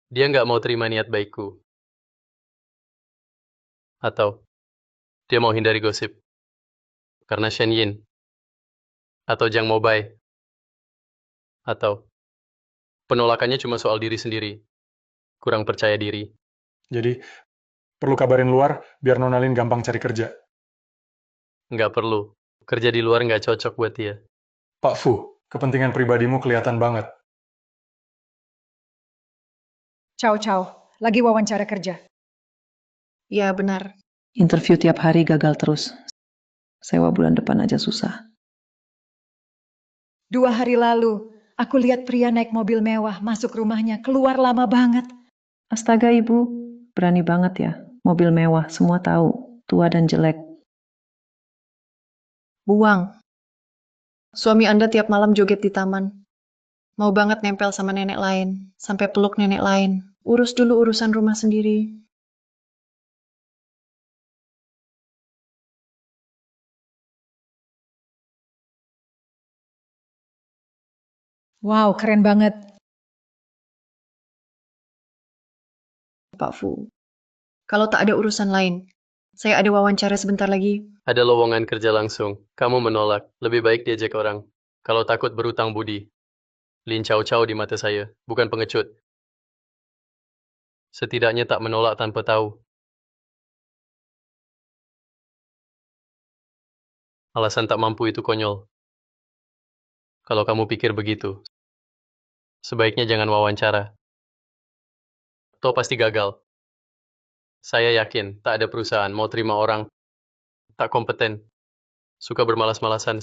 Dia nggak mau terima niat baikku. Atau dia mau hindari gosip. Karena Shen Yin. Atau Jang Mobay. Atau penolakannya cuma soal diri sendiri. Kurang percaya diri. Jadi, perlu kabarin luar biar Nona Lin gampang cari kerja. Nggak perlu. Kerja di luar nggak cocok buat dia. Pak Fu, kepentingan pribadimu kelihatan banget. Ciao, lagi wawancara kerja. Ya, benar. Interview tiap hari gagal terus. Sewa bulan depan aja susah. 2 hari lalu, aku lihat pria naik mobil mewah masuk rumahnya, keluar lama banget. Astaga ibu, berani banget ya. Mobil mewah, semua tahu. Tua dan jelek. Buang. Suami Anda tiap malam joget di taman. Mau banget nempel sama nenek lain, sampai peluk nenek lain. Urus dulu urusan rumah sendiri. Wow, keren banget. Pak Fu, kalau tak ada urusan lain, saya ada wawancara sebentar lagi. Ada lowongan kerja langsung. Kamu menolak. Lebih baik diajak orang. Kalau takut berutang budi. Lin Chao di mata saya. Bukan pengecut. Setidaknya tak menolak tanpa tahu. Alasan tak mampu itu konyol. Kalau kamu pikir begitu, sebaiknya jangan wawancara. Toh pasti gagal. Saya yakin tak ada perusahaan mau terima orang tak kompeten, suka bermalas-malasan.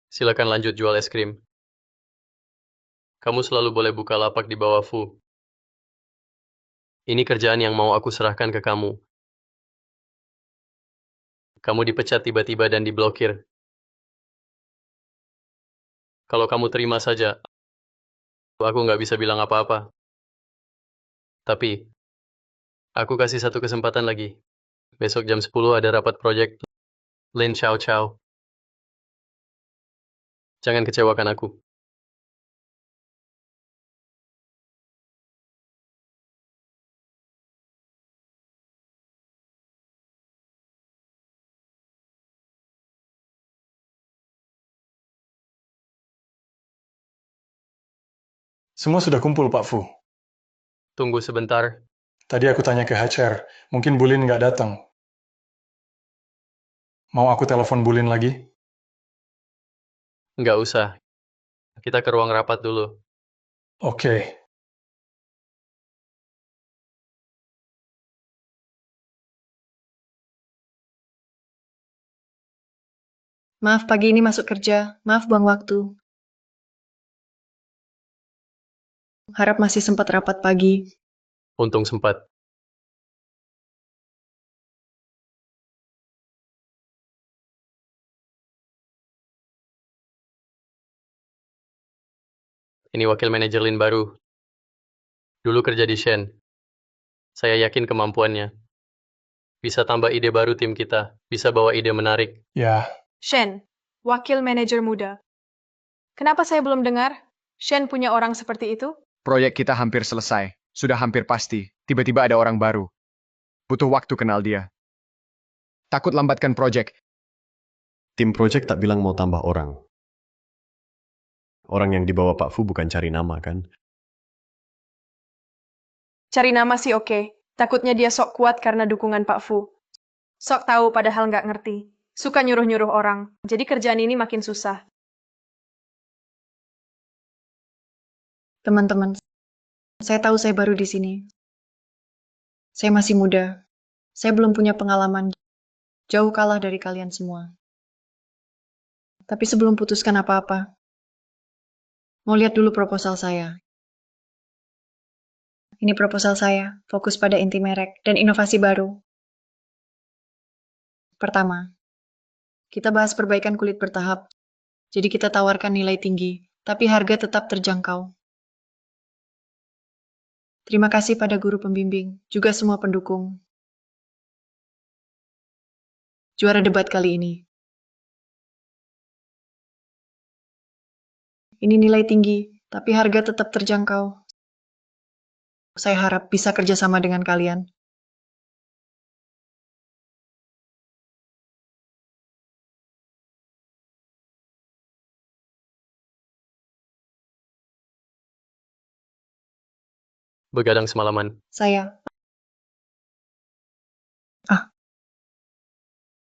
Silakan lanjut jual es krim. Kamu selalu boleh buka lapak di bawah Fu. Ini kerjaan yang mau aku serahkan ke kamu. Kamu dipecat tiba-tiba dan diblokir. Kalau kamu terima saja, aku nggak bisa bilang apa-apa. Tapi, aku kasih satu kesempatan lagi. Besok jam 10 ada rapat proyek Lin Chao. Jangan kecewakan aku. Semua sudah kumpul, Pak Fu. Tunggu sebentar. Tadi aku tanya ke HR, mungkin Bulin nggak datang. Mau aku telepon Bulin lagi? Nggak usah. Kita ke ruang rapat dulu. Oke. Maaf pagi ini masuk kerja, maaf buang waktu. Harap masih sempat rapat pagi. Untung sempat. Ini wakil manajer Lin baru. Dulu kerja di Shen. Saya yakin kemampuannya. Bisa tambah ide baru tim kita. Bisa bawa ide menarik. Ya. Shen, wakil manajer muda. Kenapa saya belum dengar? Shen punya orang seperti itu? Proyek kita hampir selesai. Sudah hampir pasti. Tiba-tiba ada orang baru. Butuh waktu kenal dia. Takut lambatkan proyek. Tim project tak bilang mau tambah orang. Orang yang dibawa Pak Fu bukan cari nama, kan? Cari nama sih oke. Takutnya dia sok kuat karena dukungan Pak Fu. Sok tahu padahal nggak ngerti. Suka nyuruh-nyuruh orang. Jadi kerjaan ini makin susah. Teman-teman, saya tahu saya baru di sini. Saya masih muda. Saya belum punya pengalaman. Jauh kalah dari kalian semua. Tapi sebelum putuskan apa-apa, mau lihat dulu proposal saya. Ini proposal saya, fokus pada inti merek dan inovasi baru. Pertama, kita bahas perbaikan kulit bertahap. Jadi kita tawarkan nilai tinggi, tapi harga tetap terjangkau. Terima kasih pada guru pembimbing, juga semua pendukung. Juara debat kali ini. Ini nilai tinggi, tapi harga tetap terjangkau. Saya harap bisa kerjasama dengan kalian. Begadang semalaman. Saya.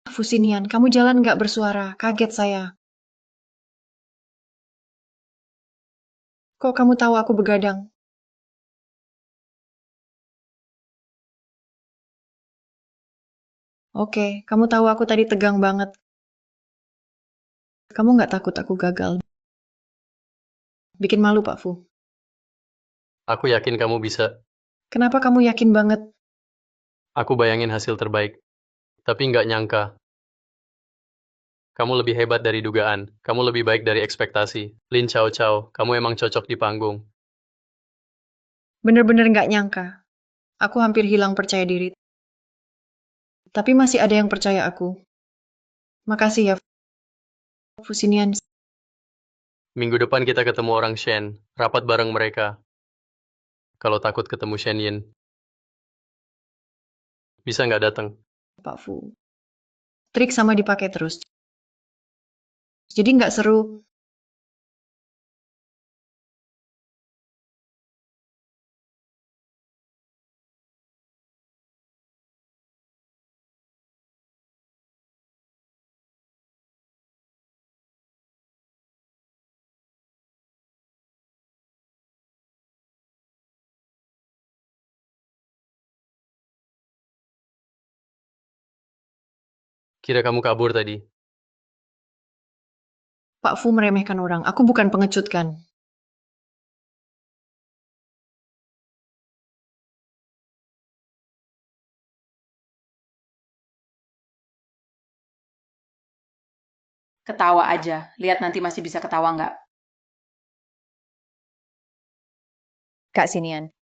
Fusinian, kamu jalan nggak bersuara. Kaget saya. Kok kamu tahu aku begadang? Oke, kamu tahu aku tadi tegang banget. Kamu nggak takut aku gagal? Bikin malu, Pak Fu. Aku yakin kamu bisa. Kenapa kamu yakin banget? Aku bayangin hasil terbaik. Tapi nggak nyangka. Kamu lebih hebat dari dugaan. Kamu lebih baik dari ekspektasi. Lin Cao Cao, kamu emang cocok di panggung. Bener-bener nggak nyangka. Aku hampir hilang percaya diri. Tapi masih ada yang percaya aku. Makasih ya, Fusinian. Minggu depan kita ketemu orang Shen. Rapat bareng mereka. Kalau takut ketemu Shen Yin. Bisa nggak datang? Pak Fu. Trik sama dipakai terus. Jadi nggak seru. Kira kamu kabur tadi. Pak Fu meremehkan orang. Aku bukan pengecut kan. Ketawa aja. Lihat nanti masih bisa ketawa nggak? Kak Sinian.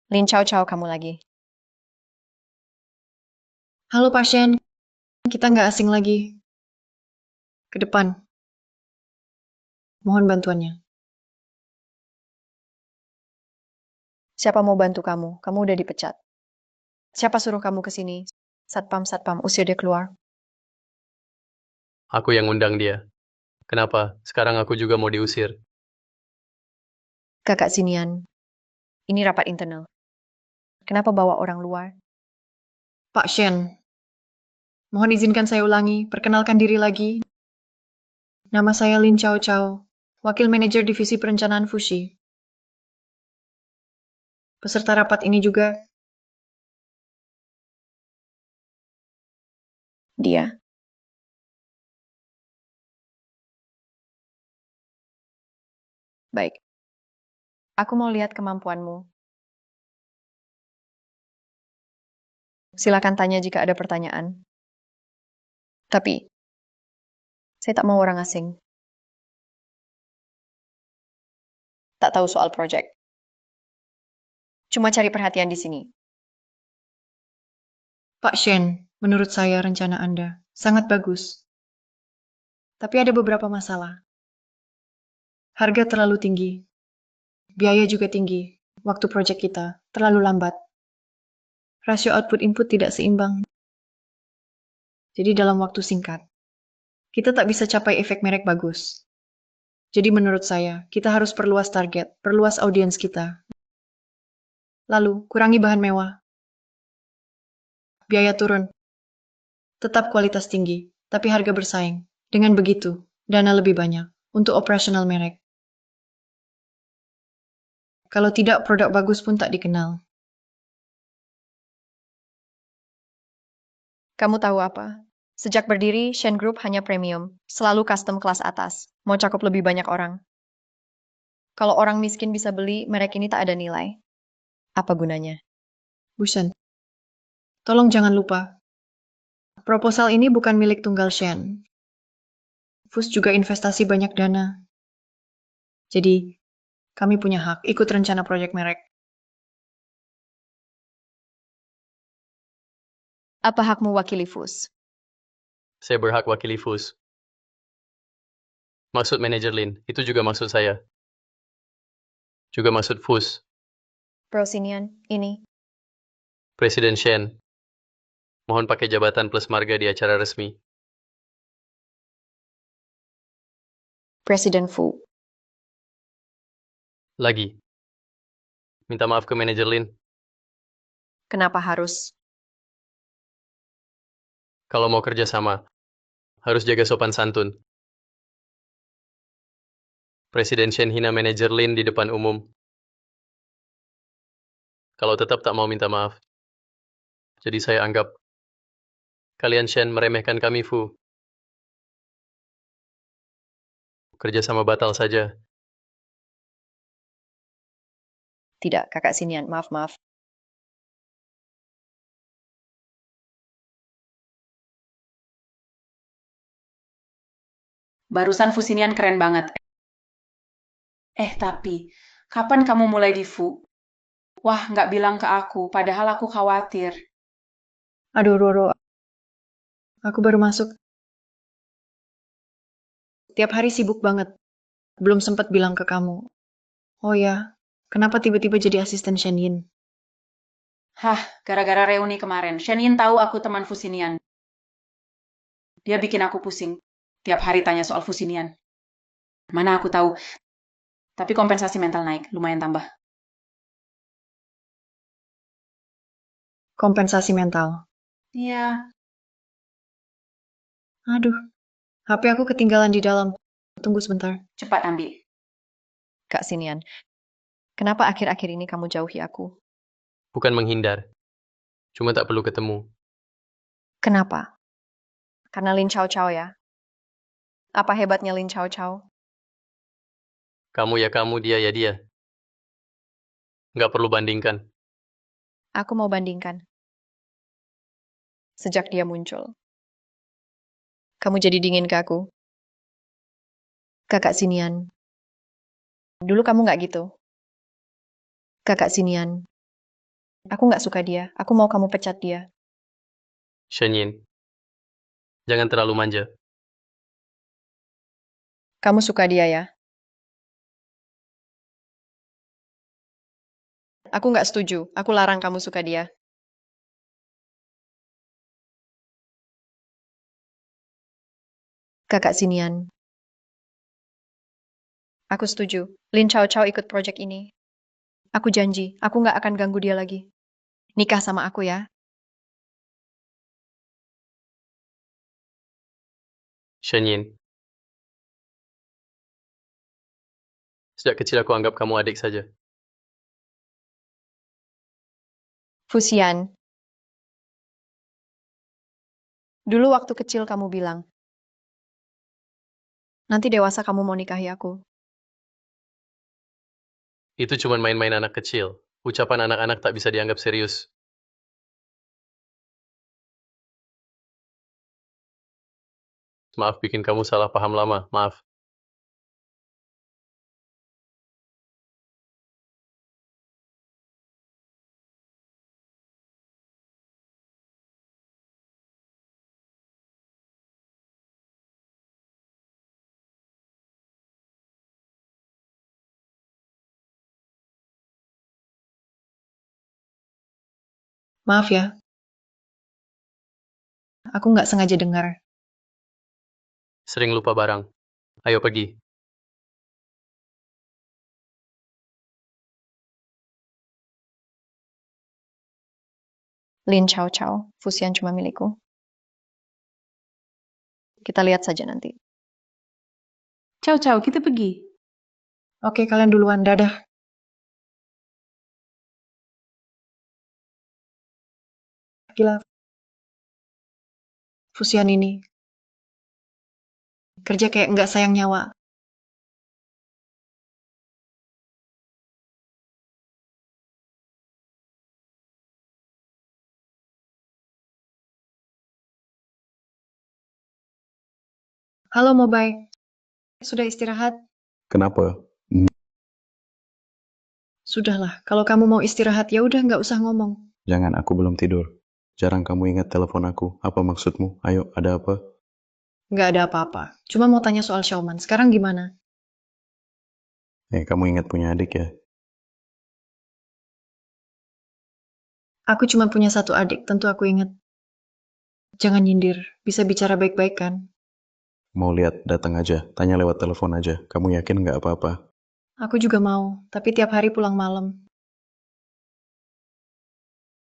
Lin Cao Cao kamu lagi. Halo pasien, kita nggak asing lagi. Ke depan. Mohon bantuannya. Siapa mau bantu kamu? Kamu udah dipecat. Siapa suruh kamu ke sini? Satpam, usir dia keluar. Aku yang undang dia. Kenapa? Sekarang aku juga mau diusir. Kakak Sinian, ini rapat internal. Kenapa bawa orang luar? Pak Shen, mohon izinkan saya ulangi, perkenalkan diri lagi. Nama saya Lin Chao Chao, Wakil Manajer Divisi Perencanaan Fushi. Peserta rapat ini juga Dia. Baik. Aku mau lihat kemampuanmu. Silakan tanya jika ada pertanyaan. Tapi, saya tak mau orang asing. Tak tahu soal proyek. Cuma cari perhatian di sini. Pak Shen, menurut saya rencana Anda sangat bagus. Tapi ada beberapa masalah. Harga terlalu tinggi. Biaya juga tinggi. Waktu proyek kita terlalu lambat. Rasio output-input tidak seimbang. Jadi dalam waktu singkat, kita tak bisa capai efek merek bagus. Jadi menurut saya, kita harus perluas target, perluas audiens kita. Lalu, kurangi bahan mewah. Biaya turun. Tetap kualitas tinggi, tapi harga bersaing. Dengan begitu, dana lebih banyak untuk operasional merek. Kalau tidak, produk bagus pun tak dikenal. Kamu tahu apa? Sejak berdiri, Shen Group hanya premium. Selalu custom kelas atas. Mau cakup lebih banyak orang. Kalau orang miskin bisa beli, merek ini tak ada nilai. Apa gunanya? Bu Shen, tolong jangan lupa. Proposal ini bukan milik tunggal Shen. Fus juga investasi banyak dana. Jadi, kami punya hak ikut rencana proyek merek. Apa hakmu wakili Fus? Saya berhak wakili Fus. Maksud manajer Lin, itu juga maksud saya. Juga maksud Fus. Prosinian, ini. Presiden Shen. Mohon pakai jabatan plus marga di acara resmi. Presiden Fu. Lagi. Minta maaf ke manajer Lin. Kenapa harus? Kalau mau kerja sama, harus jaga sopan santun. Presiden Shen hina manajer Lin di depan umum. Kalau tetap tak mau minta maaf. Jadi saya anggap kalian Shen meremehkan kami Fu. Kerja sama batal saja. Tidak, kakak Sinian. Maaf. Barusan Fusinian keren banget. Tapi, kapan kamu mulai di Fu? Wah, nggak bilang ke aku, padahal aku khawatir. Aduh, Roro. Aku baru masuk. Tiap hari sibuk banget. Belum sempat bilang ke kamu. Oh ya, kenapa tiba-tiba jadi asisten Shen Yin? Hah, gara-gara reuni kemarin. Shen tahu aku teman Fusinian. Dia bikin aku pusing. Tiap hari tanya soal Fusinian. Mana aku tahu. Tapi kompensasi mental naik, lumayan tambah. Kompensasi mental. Iya. Aduh, HP aku ketinggalan di dalam. Tunggu sebentar. Cepat ambil. Kak Sinian, kenapa akhir-akhir ini kamu jauhi aku? Bukan menghindar. Cuma tak perlu ketemu. Kenapa? Karena Lin Chao Chao ya? Apa hebatnya Lin Chao Chao? Kamu ya kamu, dia ya dia. Nggak perlu bandingkan. Aku mau bandingkan. Sejak dia muncul. Kamu jadi dingin ke aku. Kakak Sinian. Dulu kamu nggak gitu. Kakak Sinian. Aku nggak suka dia. Aku mau kamu pecat dia. Shen Yin. Jangan terlalu manja. Kamu suka dia ya? Aku nggak setuju. Aku larang kamu suka dia. Kakak Sinian. Aku setuju. Lin Chao Chao ikut proyek ini. Aku janji, aku nggak akan ganggu dia lagi. Nikah sama aku ya. Shenyin. Sejak kecil aku anggap kamu adik saja. Fusian. Dulu waktu kecil kamu bilang, nanti dewasa kamu mau nikahi aku. Itu cuma main-main anak kecil. Ucapan anak-anak tak bisa dianggap serius. Maaf bikin kamu salah paham lama, maaf. Maaf ya. Aku nggak sengaja dengar. Sering lupa barang. Ayo pergi. Lin Chao Chao, Fusian cuma milikku. Kita lihat saja nanti. Ciao, ciao, kita pergi. Oke, kalian duluan. Dadah. Gila. Fusian ini. Kerja kayak nggak sayang nyawa. Halo, Mobile. Sudah istirahat? Kenapa? Sudahlah, kalau kamu mau istirahat ya udah nggak usah ngomong. Jangan, aku belum tidur. Jarang kamu ingat telepon aku. Apa maksudmu? Ayo, ada apa? Nggak ada apa-apa. Cuma mau tanya soal Xiaoman. Sekarang gimana? Kamu ingat punya adik ya? Aku cuma punya satu adik, tentu aku ingat. Jangan nyindir, bisa bicara baik-baik kan? Mau lihat, datang aja. Tanya lewat telepon aja. Kamu yakin nggak apa-apa? Aku juga mau, tapi tiap hari pulang malam.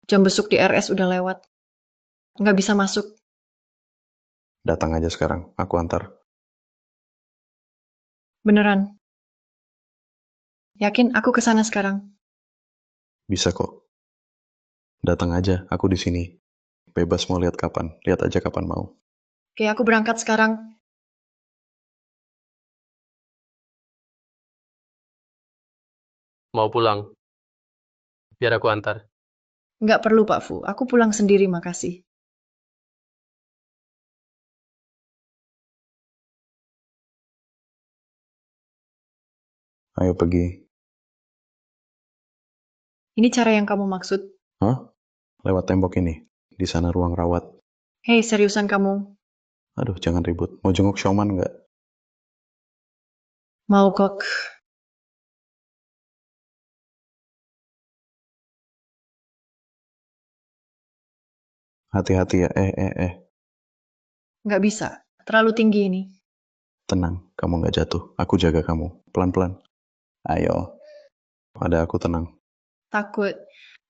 Jam besuk di RS udah lewat. Nggak bisa masuk. Datang aja sekarang. Aku antar. Beneran. Yakin aku kesana sekarang? Bisa kok. Datang aja. Aku di sini. Bebas mau lihat kapan. Lihat aja kapan mau. Oke, aku berangkat sekarang. Mau pulang. Biar aku antar. Nggak perlu, Pak Fu. Aku pulang sendiri, makasih. Ayo pergi. Ini cara yang kamu maksud? Hah? Lewat tembok ini. Di sana ruang rawat. Hei, seriusan kamu? Aduh, jangan ribut. Mau jenguk Xiaoman nggak? Mau kok. Hati-hati ya. Nggak bisa. Terlalu tinggi ini. Tenang, kamu nggak jatuh. Aku jaga kamu. Pelan-pelan. Ayo. Ada aku, tenang. Takut.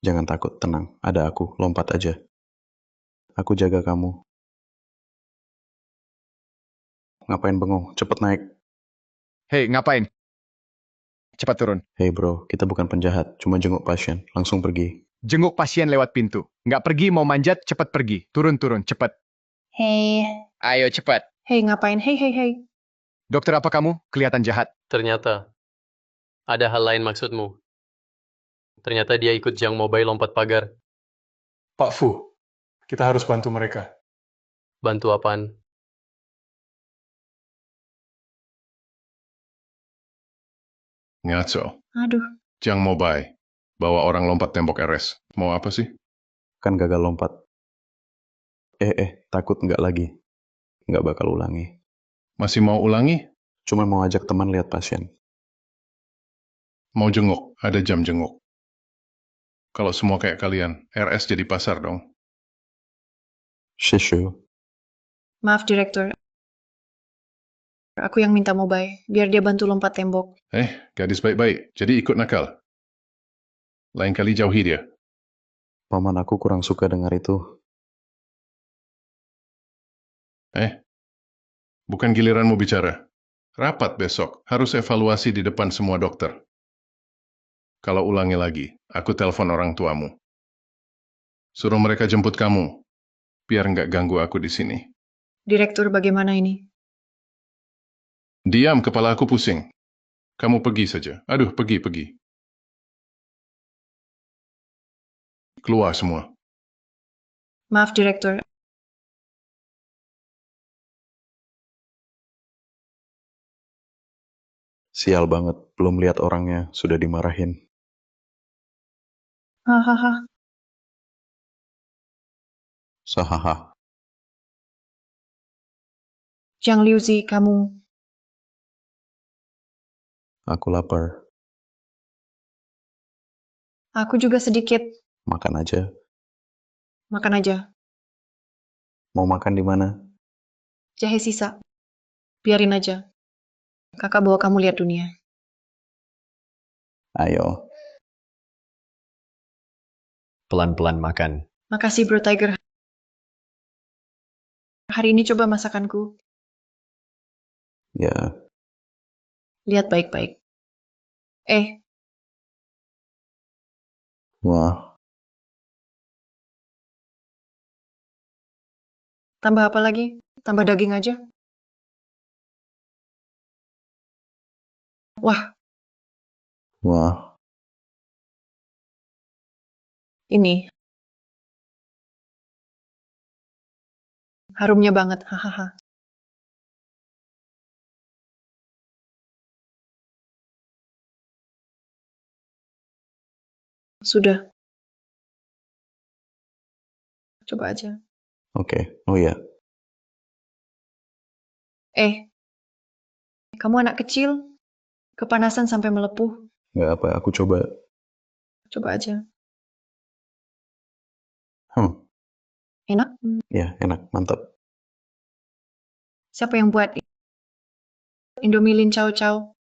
Jangan takut, tenang. Ada aku, lompat aja. Aku jaga kamu. Ngapain bengong? Cepet naik. Hei, ngapain? Cepat turun. Hei bro, kita bukan penjahat. Cuma jenguk pasien. Langsung pergi. Jenguk pasien lewat pintu. Nggak pergi, mau manjat, cepat pergi. Turun, cepat. Hei. Ayo, cepat. Hei, ngapain? Hei. Dokter, apa kamu? Kelihatan jahat. Ternyata. Ada hal lain maksudmu. Ternyata dia ikut Jiang Mobile lompat pagar. Pak Fu, kita harus bantu mereka. Bantu apaan? Ngaco. Aduh. Jiang Mobile. Bawa orang lompat tembok RS. Mau apa sih? Kan gagal lompat. Takut nggak lagi. Nggak bakal ulangi. Masih mau ulangi? Cuma mau ajak teman lihat pasien. Mau jenguk, ada jam jenguk. Kalau semua kayak kalian, RS jadi pasar dong. Shishu. Maaf, Direktur. Aku yang minta mobile, biar dia bantu lompat tembok. Gadis baik-baik, jadi ikut nakal. Lain kali jauhi dia. Paman, aku kurang suka dengar itu. Bukan giliranmu bicara. Rapat besok, harus evaluasi di depan semua dokter. Kalau ulangi lagi, aku telepon orang tuamu. Suruh mereka jemput kamu, biar nggak ganggu aku di sini. Direktur, bagaimana ini? Diam, kepala aku pusing. Kamu pergi saja. Aduh, pergi. Keluar semua. Maaf, Direktur. Sial banget, belum lihat orangnya, sudah dimarahin. Hahaha. Sahaha. Zhang Liuzi, kamu. Aku lapar. Aku juga sedikit. Makan aja. Makan aja. Mau makan di mana? Jahe sisa. Biarin aja. Kakak bawa kamu lihat dunia. Ayo. Pelan-pelan makan. Makasih, Bro Tiger. Hari ini coba masakanku. Ya. Lihat baik-baik. Wah. Tambah apa lagi? Tambah daging aja. Wah, Wah. ini. Harumnya banget, hahaha. Sudah. Coba aja. Oke. Oh iya. Kamu anak kecil. Kepanasan sampai melepuh. Nggak apa, aku coba. Coba aja. Enak? Enak? Ya, enak. Mantap. Siapa yang buat Indomie Lin Chow Chow?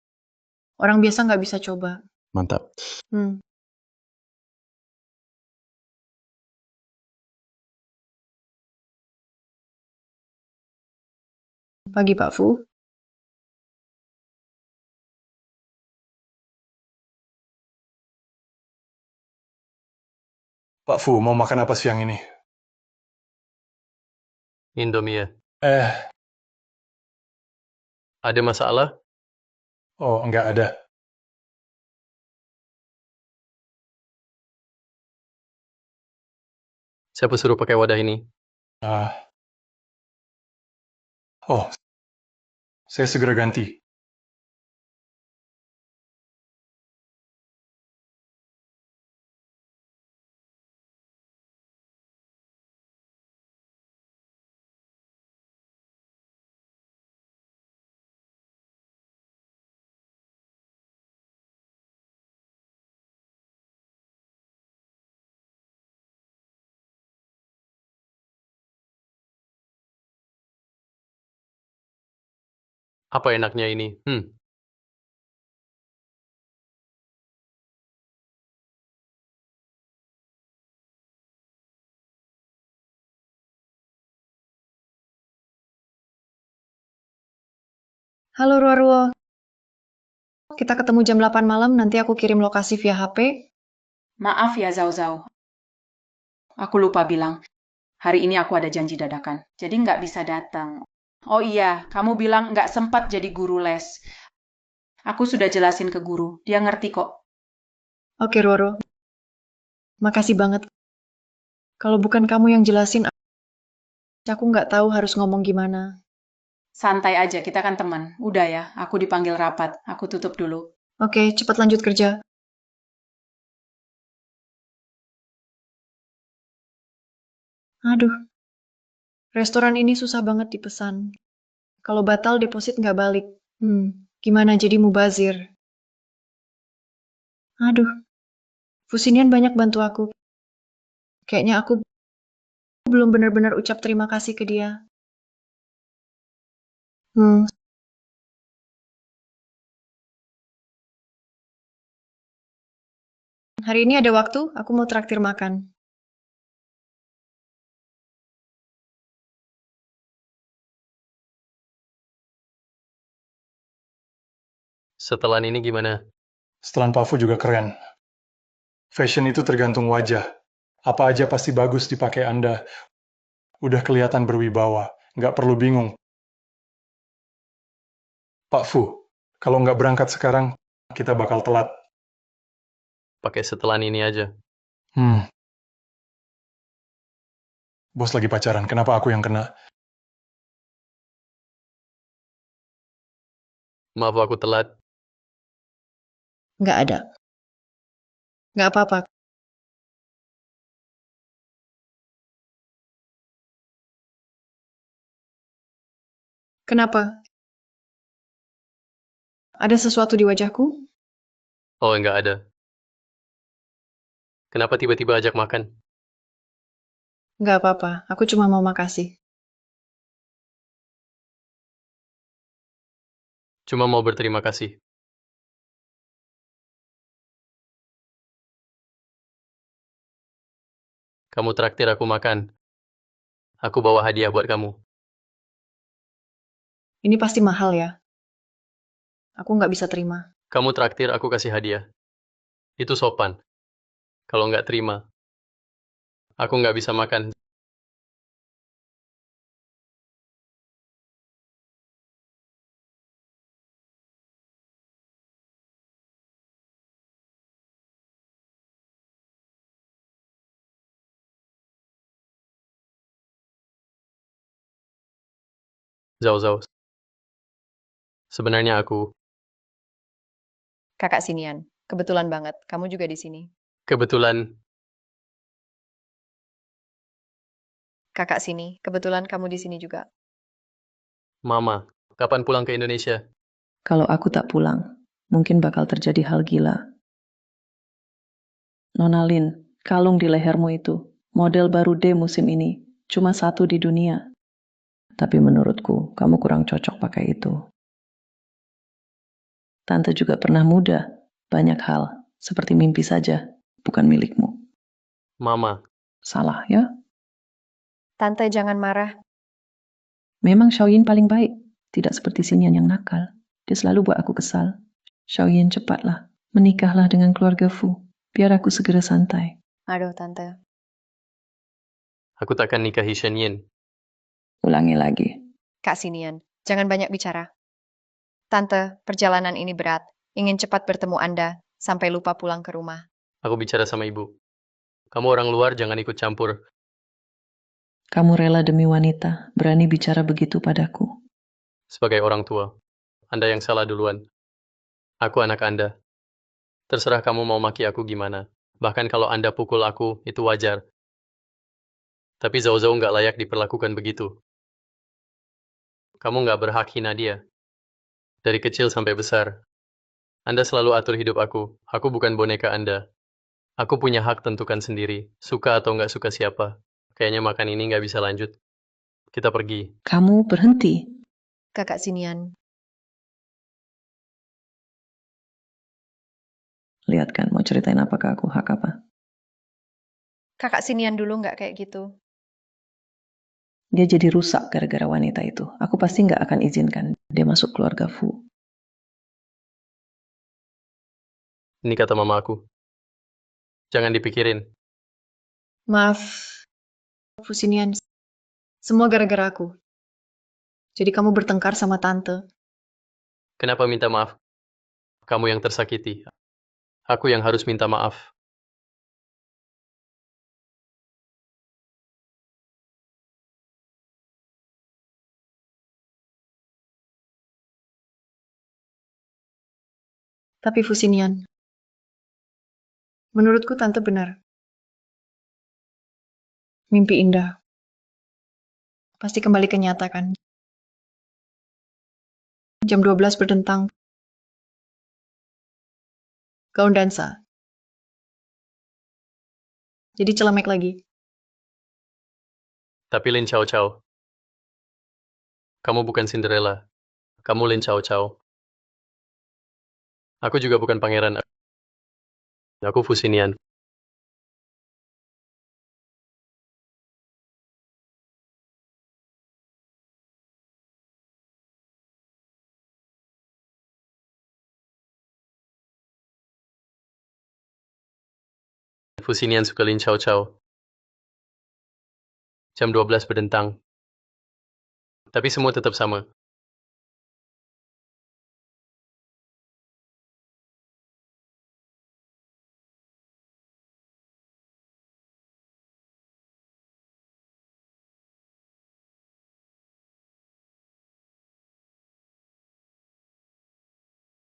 Orang biasa nggak bisa coba. Mantap. Pagi, Pak Fu. Pak Fu, mau makan apa siang ini? Indomie ya. Ada masalah? Oh, enggak ada. Siapa suruh pakai wadah ini? Oh, saya segera ganti. Apa enaknya ini? Halo, Ruo-Ruo. Kita ketemu jam 8 malam, nanti aku kirim lokasi via HP. Maaf ya, Zhao Zhao. Aku lupa bilang. Hari ini aku ada janji dadakan. Jadi nggak bisa datang. Oh iya, kamu bilang nggak sempat jadi guru les. Aku sudah jelasin ke guru. Dia ngerti kok. Oke, Ruo-Ruo. Makasih banget. Kalau bukan kamu yang jelasin, aku nggak tahu harus ngomong gimana. Santai aja, kita kan teman. Udah ya, aku dipanggil rapat. Aku tutup dulu. Oke, cepat lanjut kerja. Aduh, restoran ini susah banget dipesan. Kalau batal, deposit nggak balik. Gimana jadi mubazir? Aduh, Fusinian banyak bantu aku. Kayaknya aku belum benar-benar ucap terima kasih ke dia. Hari ini ada waktu, aku mau traktir makan. Setelan ini gimana? Setelan Pak Fu juga keren. Fashion itu tergantung wajah. Apa aja pasti bagus dipakai Anda. Udah kelihatan berwibawa. Nggak perlu bingung. Pak Fu, kalau nggak berangkat sekarang, kita bakal telat. Pakai setelan ini aja. Bos lagi pacaran, kenapa aku yang kena? Maaf aku telat. Nggak ada. Nggak apa-apa. Kenapa? Ada sesuatu di wajahku? Oh, nggak ada. Kenapa tiba-tiba ajak makan? Nggak apa-apa, aku cuma mau makasih. Cuma mau berterima kasih. Kamu traktir aku makan. Aku bawa hadiah buat kamu. Ini pasti mahal ya. Aku nggak bisa terima. Kamu traktir aku kasih hadiah. Itu sopan. Kalau nggak terima, aku nggak bisa makan. Zau. Sebenarnya aku, Kakak Sinian, kebetulan banget. Kamu juga di sini. kebetulan, Kakak sini, kebetulan kamu di sini juga. Mama, kapan pulang ke Indonesia? Kalau aku tak pulang, mungkin bakal terjadi hal gila. Nona Lin, kalung di lehermu itu, model baru D musim ini, cuma satu di dunia. Tapi menurutku, kamu kurang cocok pakai itu. Tante juga pernah muda, banyak hal, seperti mimpi saja, bukan milikmu. Mama, Salah ya? Tante jangan marah. Memang Xiaoyin paling baik, tidak seperti Sinian yang nakal. Dia selalu buat aku kesal. Xiaoyin, cepatlah, menikahlah dengan keluarga Fu, biar aku segera santai. Aduh, Tante. aku takkan nikahi Shen Yin. Ulangi lagi. Kak Sinian, jangan banyak bicara. Tante, perjalanan ini berat. Ingin cepat bertemu Anda, sampai lupa pulang ke rumah. Aku bicara sama ibu. Kamu orang luar, jangan ikut campur. Kamu rela demi wanita, berani bicara begitu padaku. Sebagai orang tua, Anda yang salah duluan. Aku anak Anda. Terserah kamu mau maki aku gimana. Bahkan kalau Anda pukul aku, itu wajar. Tapi Zhao nggak layak diperlakukan begitu. Kamu nggak berhak hina dia. Dari kecil sampai besar. Anda selalu atur hidup aku. Aku bukan boneka Anda. Aku punya hak tentukan sendiri. Suka atau nggak suka siapa. Kayaknya makan ini nggak bisa lanjut. Kita pergi. Kamu berhenti. Kakak Sinian, Lihat kan, mau ceritain apa ke aku, hak apa? Kakak Sinian dulu nggak kayak gitu. Dia jadi rusak gara-gara wanita itu. Aku pasti nggak akan izinkan dia masuk keluarga Fu. Ini kata mama aku. Jangan dipikirin. Maaf, Fusinian. Semua gara-gara aku. Jadi kamu bertengkar sama tante. Kenapa minta maaf? Kamu yang tersakiti. Aku yang harus minta maaf. Tapi Fusinian, menurutku tante benar. Mimpi indah. Pasti kembali ke nyata kan? Jam 12 berdentang. Gaun dansa. Jadi celemek lagi. Tapi Lin Cao Cao. Kamu bukan Cinderella. Kamu Lin Cao Cao. Aku juga bukan pangeran. Aku Fusinian. Fusinian suka Lin Chow Chow. Jam 12 berdentang. Tapi semua tetap sama.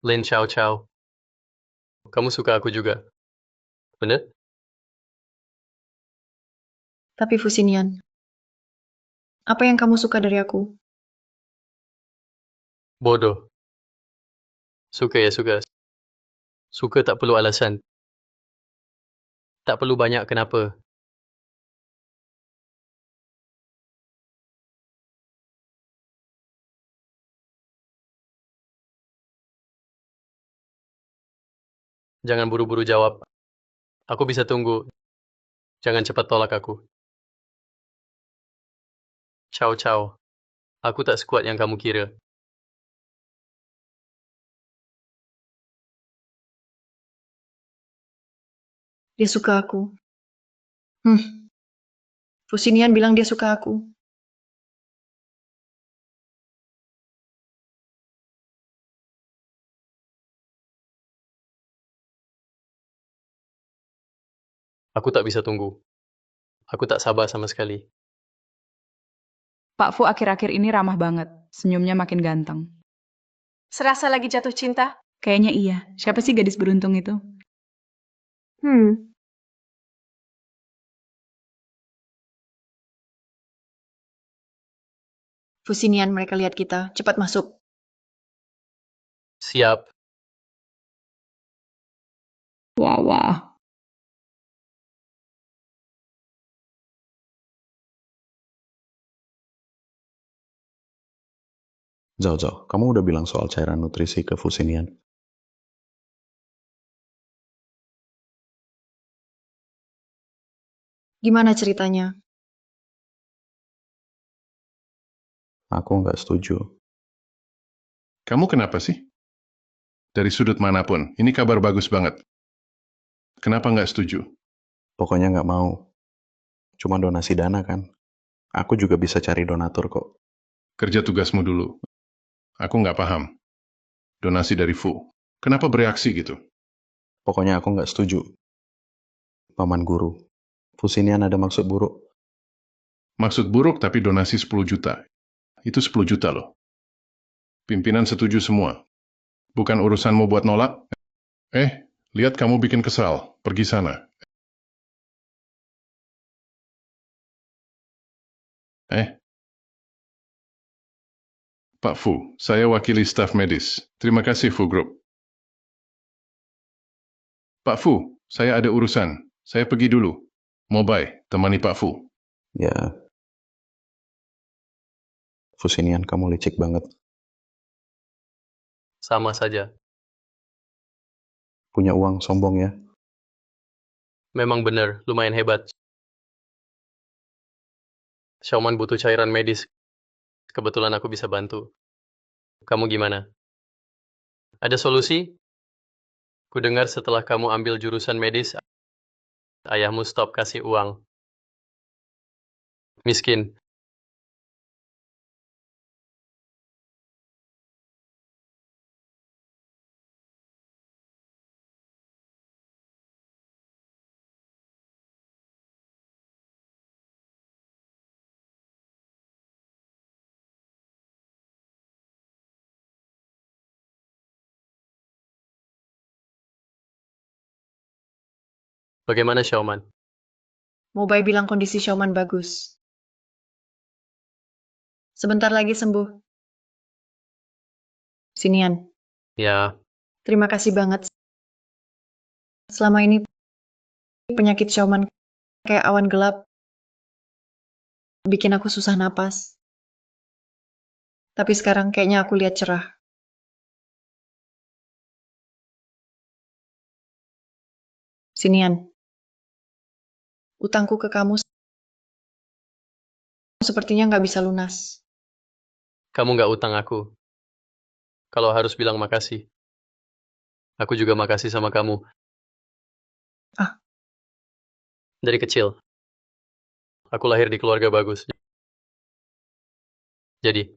Lin Chow Chow. Kamu suka aku juga. Bener? Tapi Fusinian, apa yang kamu suka dari aku? Bodoh. Suka ya suka. Suka tak perlu alasan. Tak perlu banyak kenapa. Jangan buru-buru jawab. Aku bisa tunggu. Jangan cepat tolak aku. Chow Chow. Aku tak sekuat yang kamu kira. Dia suka aku. Fusinian bilang dia suka aku. Aku tak bisa tunggu. Aku tak sabar sama sekali. Pak Fu akhir-akhir ini ramah banget. Senyumnya makin ganteng. Serasa lagi jatuh cinta? Kayaknya iya. Siapa sih gadis beruntung itu? Fusinian mereka lihat kita. Cepat masuk. Siap. Wah. Zhao, kamu udah bilang soal cairan nutrisi ke Fusinian? Gimana ceritanya? Aku nggak setuju. Kamu kenapa sih? Dari sudut manapun, ini kabar bagus banget. Kenapa nggak setuju? Pokoknya nggak mau. Cuma donasi dana kan. Aku juga bisa cari donatur kok. Kerja tugasmu dulu. Aku nggak paham. Donasi dari Fu. Kenapa bereaksi gitu? Pokoknya aku nggak setuju. Paman guru. Fusinian ada maksud buruk. Maksud buruk tapi donasi 10 juta. Itu 10 juta loh. Pimpinan setuju semua. Bukan urusanmu buat nolak. Lihat kamu bikin kesal. Pergi sana. Pak Fu, saya wakili staf medis. Terima kasih Fu Group. Pak Fu, saya ada urusan. Saya pergi dulu. Mobai, temani Pak Fu. Ya. Fusinian, kamu licik banget. Sama saja. Punya uang, sombong ya. Memang benar, lumayan hebat. Xiaoman butuh cairan medis. Kebetulan aku bisa bantu. Kamu gimana? Ada solusi? Kudengar setelah kamu ambil jurusan medis, ayahmu stop kasih uang. Miskin. Bagaimana Xiaoman? Mobai bilang kondisi Xiaoman bagus. Sebentar lagi sembuh. Sinian. Ya. Terima kasih banget. Selama ini penyakit Xiaoman kayak awan gelap bikin aku susah napas. Tapi sekarang kayaknya aku lihat cerah. Sinian. Utangku ke kamu sepertinya nggak bisa lunas. Kamu nggak utang aku. Kalau harus bilang makasih. Aku juga makasih sama kamu. Ah. Dari kecil. Aku lahir di keluarga bagus. Jadi,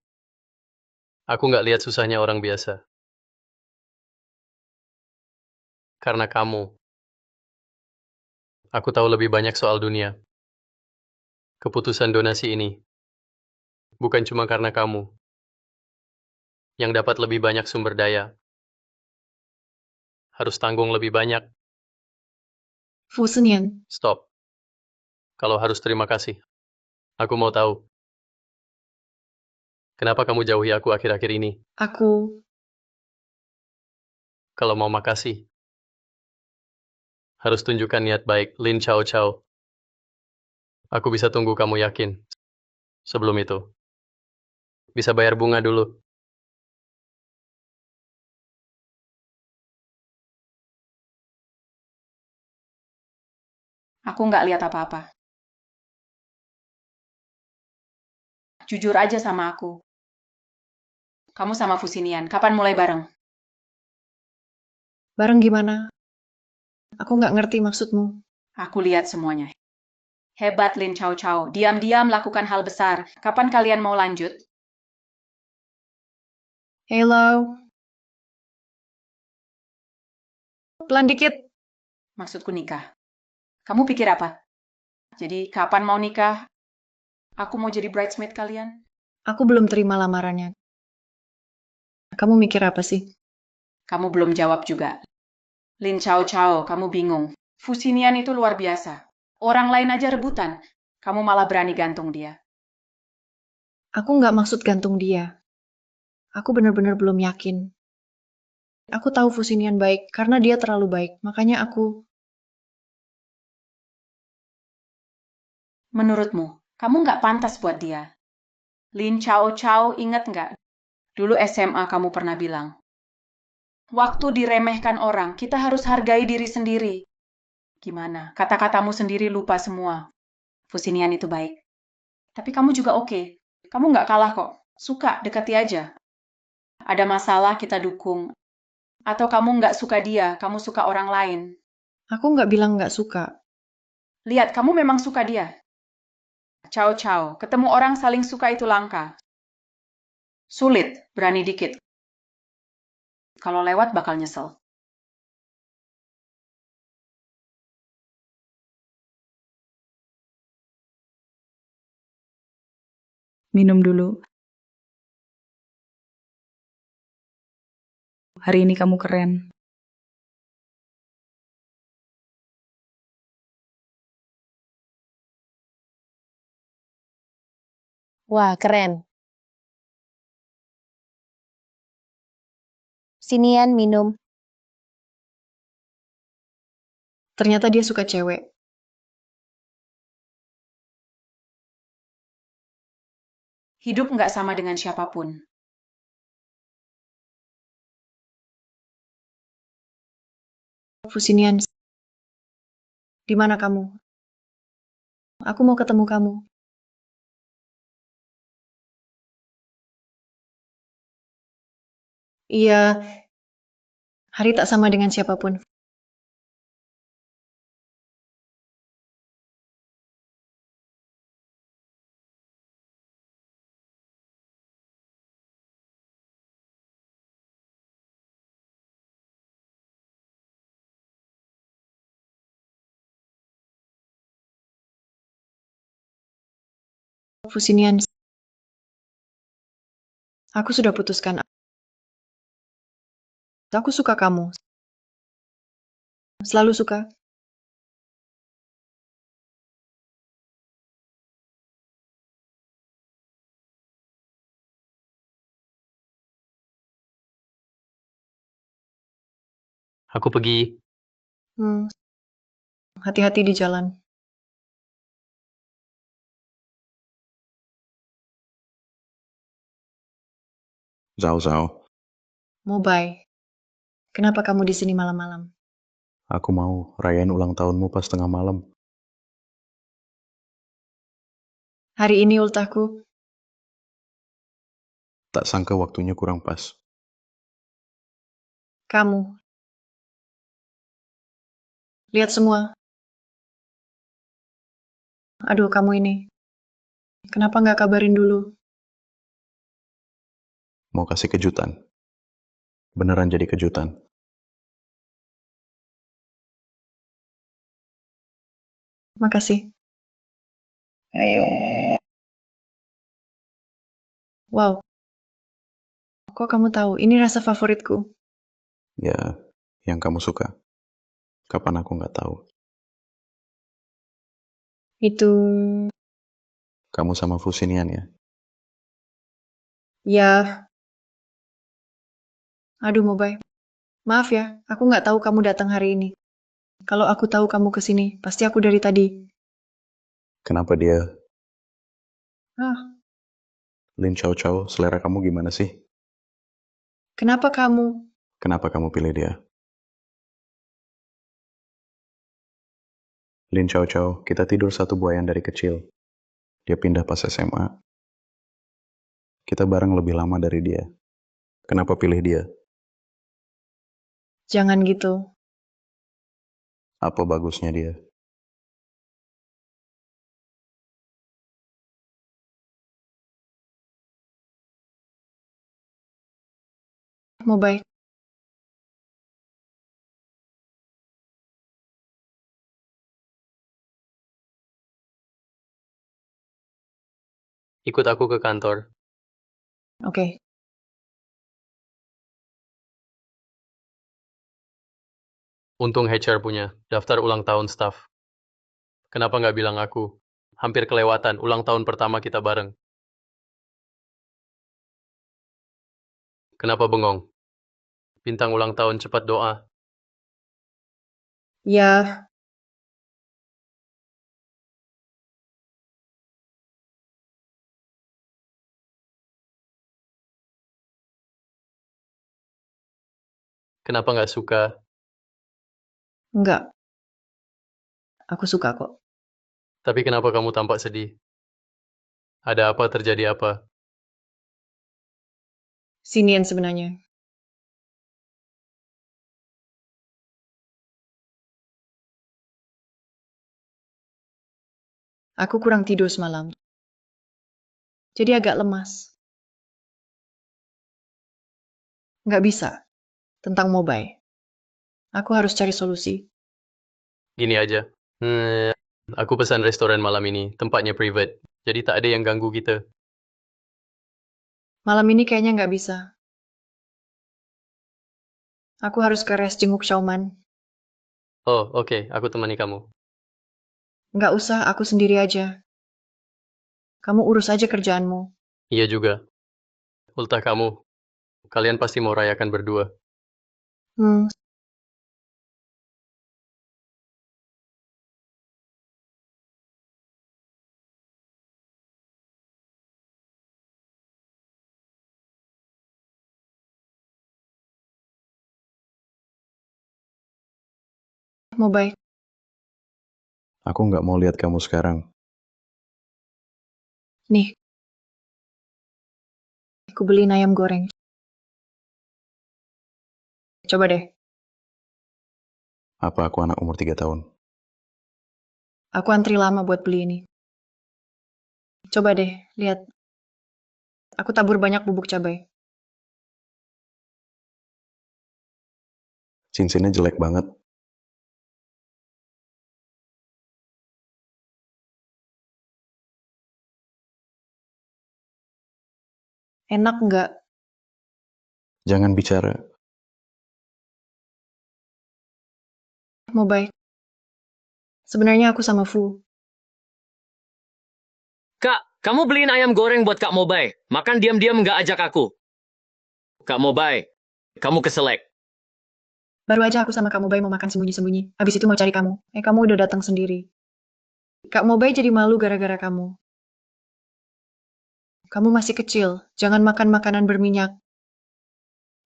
aku nggak lihat susahnya orang biasa. Karena kamu. Aku tahu lebih banyak soal dunia. Keputusan donasi ini. Bukan cuma karena kamu. Yang dapat lebih banyak sumber daya. Harus tanggung lebih banyak. Fu Sinian. Stop. Kalau harus terima kasih. Aku mau tahu. Kenapa kamu jauhi aku akhir-akhir ini? Aku. Kalau mau makasih. Harus tunjukkan niat baik, Lin Chao Chao. Aku bisa tunggu kamu yakin. Sebelum itu. Bisa bayar bunga dulu. Aku nggak lihat apa-apa. Jujur aja sama aku. Kamu sama Fusinian, kapan mulai bareng? Bareng gimana? Aku nggak ngerti maksudmu. Aku lihat semuanya. Hebat Lin Chao Chao, diam-diam lakukan hal besar. Kapan kalian mau lanjut? Hello. Pelan dikit. Maksudku nikah. Kamu pikir apa? Jadi kapan mau nikah? Aku mau jadi bridesmaid kalian. Aku belum terima lamarannya. Kamu mikir apa sih? Kamu belum jawab juga. Lin Chao Chao, kamu bingung. Fusinian itu luar biasa. Orang lain aja rebutan. Kamu malah berani gantung dia. Aku nggak maksud gantung dia. Aku benar-benar belum yakin. Aku tahu Fusinian baik karena dia terlalu baik. Makanya aku... Menurutmu, kamu nggak pantas buat dia. Lin Chao Chao, ingat nggak? Dulu SMA kamu pernah bilang. Waktu diremehkan orang, kita harus hargai diri sendiri. Gimana? Kata-katamu sendiri lupa semua. Fusinian itu baik. Tapi kamu juga oke. Kamu nggak kalah kok. Suka, dekati aja. Ada masalah, kita dukung. Atau kamu nggak suka dia, kamu suka orang lain. Aku nggak bilang nggak suka. Lihat, kamu memang suka dia. Ciao ciao, ketemu orang saling suka itu langka. Sulit, berani dikit. Kalau lewat bakal nyesel. Minum dulu. Hari ini kamu keren. Wah, keren. Sinian minum. Ternyata dia suka cewek. Hidup nggak sama dengan siapapun. Fusinian, di mana kamu? Aku mau ketemu kamu. Iya, hari tak sama dengan siapapun. Fusinian, aku sudah putuskan. Aku suka kamu. Selalu suka. Aku pergi. Hati-hati di jalan. Zhao Zhao. Mau bye. Kenapa kamu di sini malam-malam? Aku mau rayain ulang tahunmu pas tengah malam. Hari ini ultahku. Tak sangka waktunya kurang pas. Kamu. Lihat semua. Aduh, kamu ini. Kenapa nggak kabarin dulu? Mau kasih kejutan. Beneran jadi kejutan. Makasih. Ayo. Wow. Kok kamu tahu? Ini rasa favoritku. Ya, yang kamu suka. Kapan aku nggak tahu. Itu... Kamu sama Fusinian ya? Ya. Aduh, Mobay. Maaf ya, aku nggak tahu kamu datang hari ini. Kalau aku tahu kamu kesini, pasti aku dari tadi. Kenapa dia? Ah, Lin Chow Chow, selera kamu gimana sih? kenapa kamu? Kenapa kamu pilih dia? Lin Chow Chow, kita tidur satu buayan dari kecil. Dia pindah pas SMA. Kita bareng lebih lama dari dia. Kenapa pilih dia? Jangan gitu. Apa bagusnya dia? Mobay. Ikut aku ke kantor. Oke. Untung HR punya daftar ulang tahun staff. Kenapa nggak bilang aku? Hampir kelewatan ulang tahun pertama kita bareng. Kenapa bengong? Bintang ulang tahun cepat doa. Ya, Kenapa nggak suka? enggak. Aku suka kok. Tapi kenapa kamu tampak sedih? Ada apa, terjadi apa? Sinian sebenarnya. Aku kurang tidur semalam. Jadi agak lemas. Nggak bisa. Tentang Mobay. Aku harus cari solusi. Gini aja. Aku pesan restoran malam ini. Tempatnya private. Jadi tak ada yang ganggu kita. Malam ini kayaknya nggak bisa. Aku harus ke res jenguk Shauman. Oh, oke. Aku temani kamu. Nggak usah, aku sendiri aja. Kamu urus aja kerjaanmu. Iya juga. Ultah kamu. Kalian pasti mau rayakan berdua. Hmm, Mobay. Aku nggak mau lihat kamu sekarang. Nih. Aku beliin ayam goreng. Coba deh. Apa aku anak umur 3 tahun? Aku antri lama buat beli ini. Coba deh, lihat. Aku tabur banyak bubuk cabai. Cincinnya jelek banget. Enak nggak? Jangan bicara. Mobay. Sebenarnya aku sama Fu. Kak, kamu beliin ayam goreng buat Kak Mobay. Makan diam-diam nggak ajak aku. Kak Mobay, kamu keselek. Baru aja aku sama Kak Mobay mau makan sembunyi-sembunyi. Habis itu mau cari kamu. Kamu udah datang sendiri. Kak Mobay jadi malu gara-gara kamu. Kamu masih kecil. Jangan makan makanan berminyak.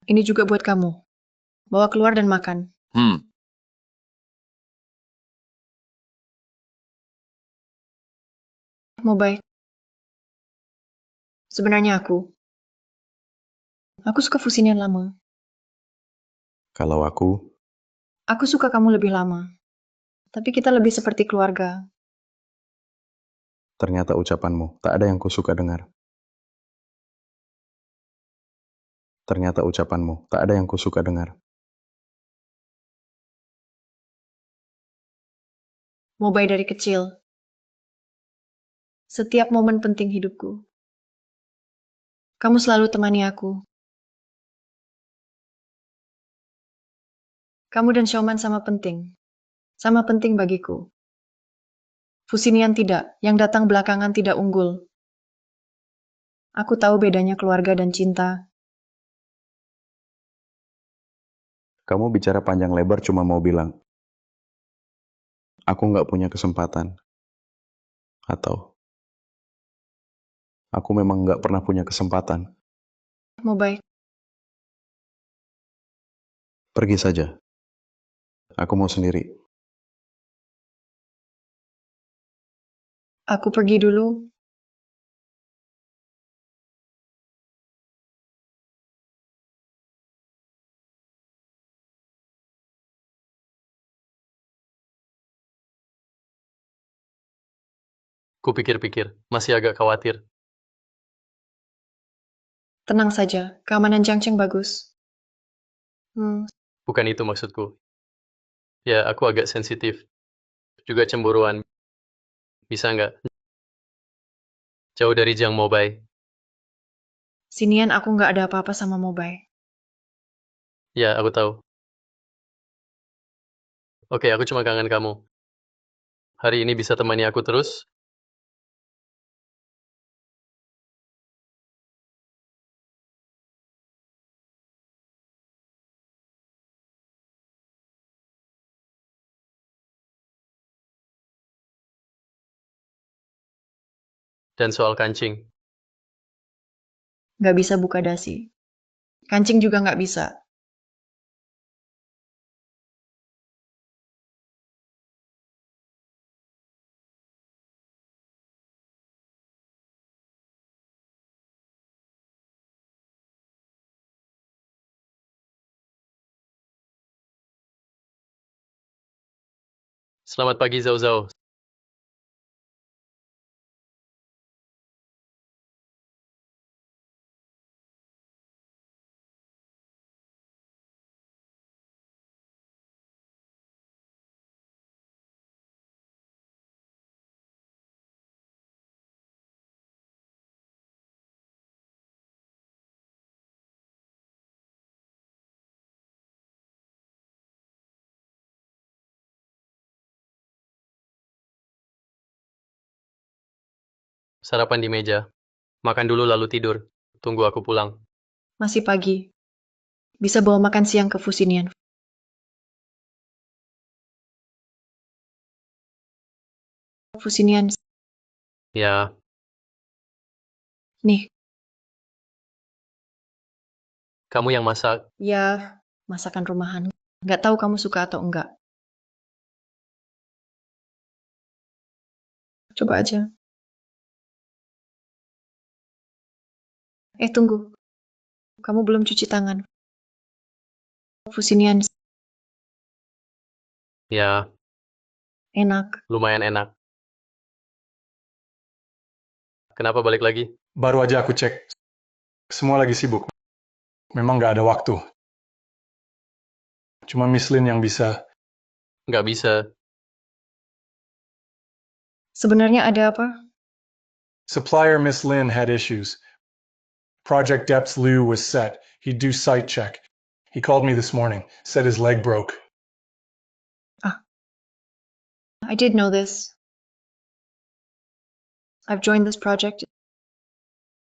Ini juga buat kamu. Bawa keluar dan makan. Mobile. Sebenarnya aku suka Fusinian lama. Kalau Aku suka kamu lebih lama. Tapi kita lebih seperti keluarga. ternyata ucapanmu, tak ada yang kusuka dengar. Ternyata ucapanmu, tak ada yang kusuka dengar. Mobile dari kecil. Setiap momen penting hidupku. Kamu selalu temani aku. Kamu dan Xiaoman sama penting. Sama penting bagiku. Fusinian tidak, yang datang belakangan tidak unggul. Aku tahu bedanya keluarga dan cinta. Kamu bicara panjang lebar cuma mau bilang, aku nggak punya kesempatan. Atau, aku memang nggak pernah punya kesempatan. Mobile. Pergi saja. Aku mau sendiri. Aku pergi dulu. Kupikir-pikir, masih agak khawatir. Tenang saja, keamanan Changcheng bagus. Bukan itu maksudku. Ya, aku agak sensitif. Juga cemburuan. Bisa nggak? Jauh dari Jiang Mobile. Sinian aku nggak ada apa-apa sama Mobile. Ya, aku tahu. Oke, aku cuma kangen kamu. Hari ini bisa temani aku terus? Dan soal kancing. Nggak bisa buka dasi. Kancing juga nggak bisa. Selamat pagi, Zhao Zhao. Sarapan di meja. Makan dulu lalu tidur. Tunggu aku pulang. Masih pagi. Bisa bawa makan siang ke Fusinian. Fusinian. Ya. Nih. Kamu yang masak. Ya, masakan rumahan. Nggak tahu kamu suka atau enggak. Coba aja. Tunggu. Kamu belum cuci tangan. Fusinian. Ya. Enak. Lumayan enak. Kenapa balik lagi? Baru aja aku cek. Semua lagi sibuk. Memang nggak ada waktu. Cuma Miss Lin yang bisa. Nggak bisa. Sebenarnya ada apa? Supplier Miss Lin had issues. Project Depths Liu was set. He'd do site check. He called me this morning. Said his leg broke. I did know this. I've joined this project.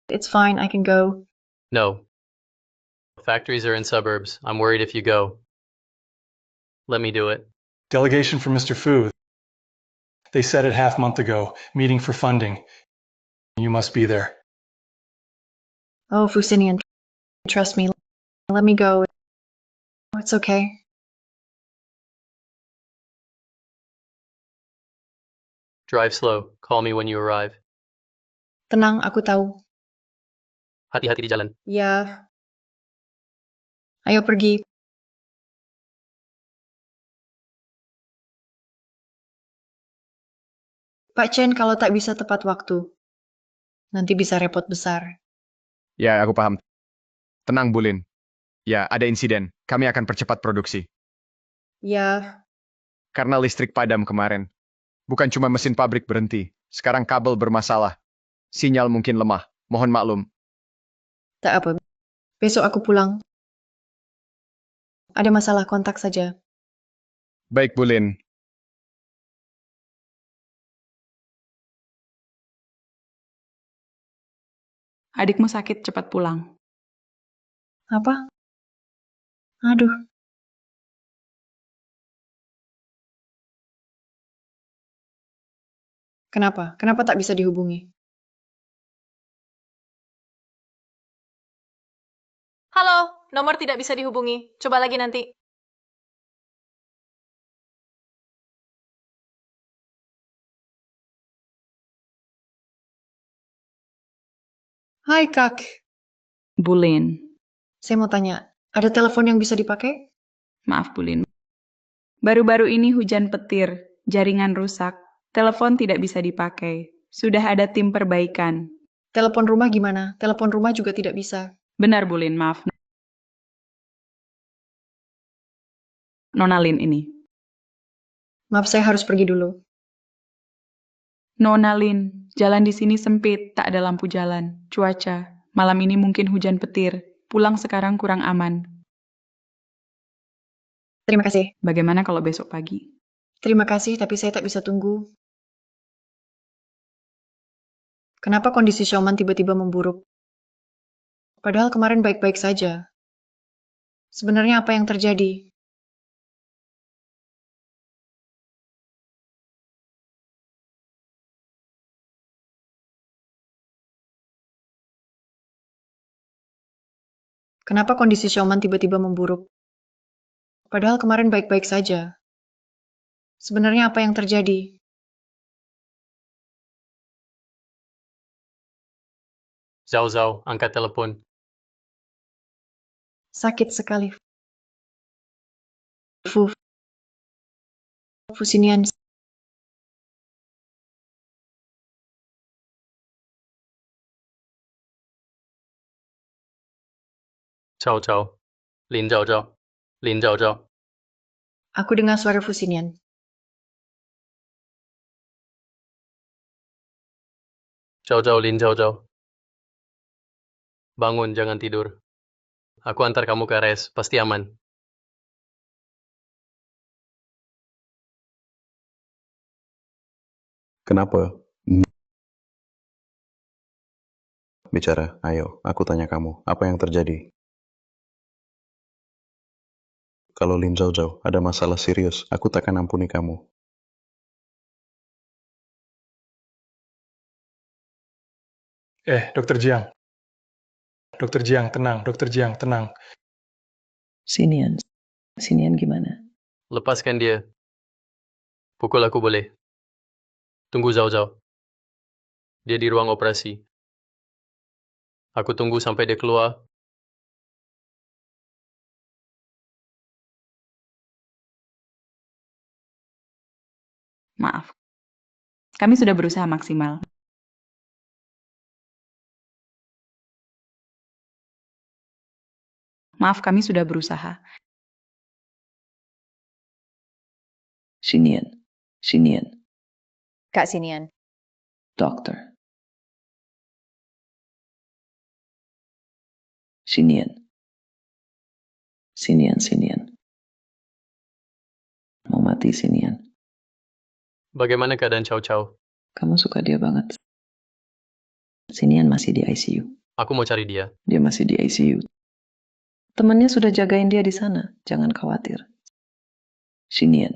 It's fine, I can go. No. Factories are in suburbs. I'm worried if you go. Let me do it. Delegation from Mr. Fu. They said it half-month ago. Meeting for funding. You must be there. Oh, Fusinian, trust me. Let me go. It's okay. Drive slow. Call me when you arrive. Tenang, aku tahu. Hati-hati di jalan. Ya, ayo pergi. Pak Chen kalau tak bisa tepat waktu, nanti bisa repot besar. Ya, aku paham. Tenang, Bulin. Ya, ada insiden. Kami akan percepat produksi. Ya, Karena listrik padam kemarin. Bukan cuma mesin pabrik berhenti. Sekarang kabel bermasalah. Sinyal mungkin lemah. Mohon maklum. tak apa. Besok aku pulang. Ada masalah kontak saja. Baik, Bulin. Adikmu sakit, cepat pulang. Apa? Aduh. Kenapa? Kenapa tak bisa dihubungi? Halo, nomor tidak bisa dihubungi. Coba lagi nanti. Hai, Kak. Bulin. Saya mau tanya, ada telepon yang bisa dipakai? Maaf, Bulin. Baru-baru ini hujan petir, jaringan rusak, telepon tidak bisa dipakai. Sudah ada tim perbaikan. Telepon rumah gimana? Telepon rumah juga tidak bisa. Benar, Bulin, maaf. Nona Lin ini. Maaf, saya harus pergi dulu. Nona Lin, jalan di sini sempit, tak ada lampu jalan. Cuaca, malam ini mungkin hujan petir. Pulang sekarang kurang aman. Terima kasih. Bagaimana kalau besok pagi? Terima kasih, tapi saya tak bisa tunggu. Kenapa kondisi Xiaoman tiba-tiba memburuk? Padahal kemarin baik-baik saja. Sebenarnya apa yang terjadi? Kenapa kondisi Xiaoman tiba-tiba memburuk? Padahal kemarin baik-baik saja. Sebenarnya apa yang terjadi? Zhao Zhao, angkat telepon. Sakit sekali. Fusinian. Zhao Zhao. Lin Zhao Zhao. Lin Zhao Zhao. Aku dengar suara Fusinian. Zhao Zhao, Lin Zhao Zhao. Bangun, jangan tidur. Aku antar kamu ke RS, pasti aman. Kenapa? Bicara, ayo. Aku tanya kamu, apa yang terjadi? Kalau Lin Zhao Zhao ada masalah serius, aku takkan ampuni kamu. Dokter Jiang. Dokter Jiang, tenang. Dokter Jiang, tenang. Sinian. Sinian gimana? Lepaskan dia. Pukul aku boleh. Tunggu Zhao Zhao. Dia di ruang operasi. Aku tunggu sampai dia keluar. Maaf. Kami sudah berusaha maksimal. Maaf, kami sudah berusaha. Sinian. Sinian. Kak Sinian. Dokter. Sinian. Sinian, Sinian. Mau mati Sinian. Bagaimana keadaan Chow Chow? Kamu suka dia banget. Sinian masih di ICU. Aku mau cari dia. Dia masih di ICU. Temannya sudah jagain dia di sana. Jangan khawatir. Sinian.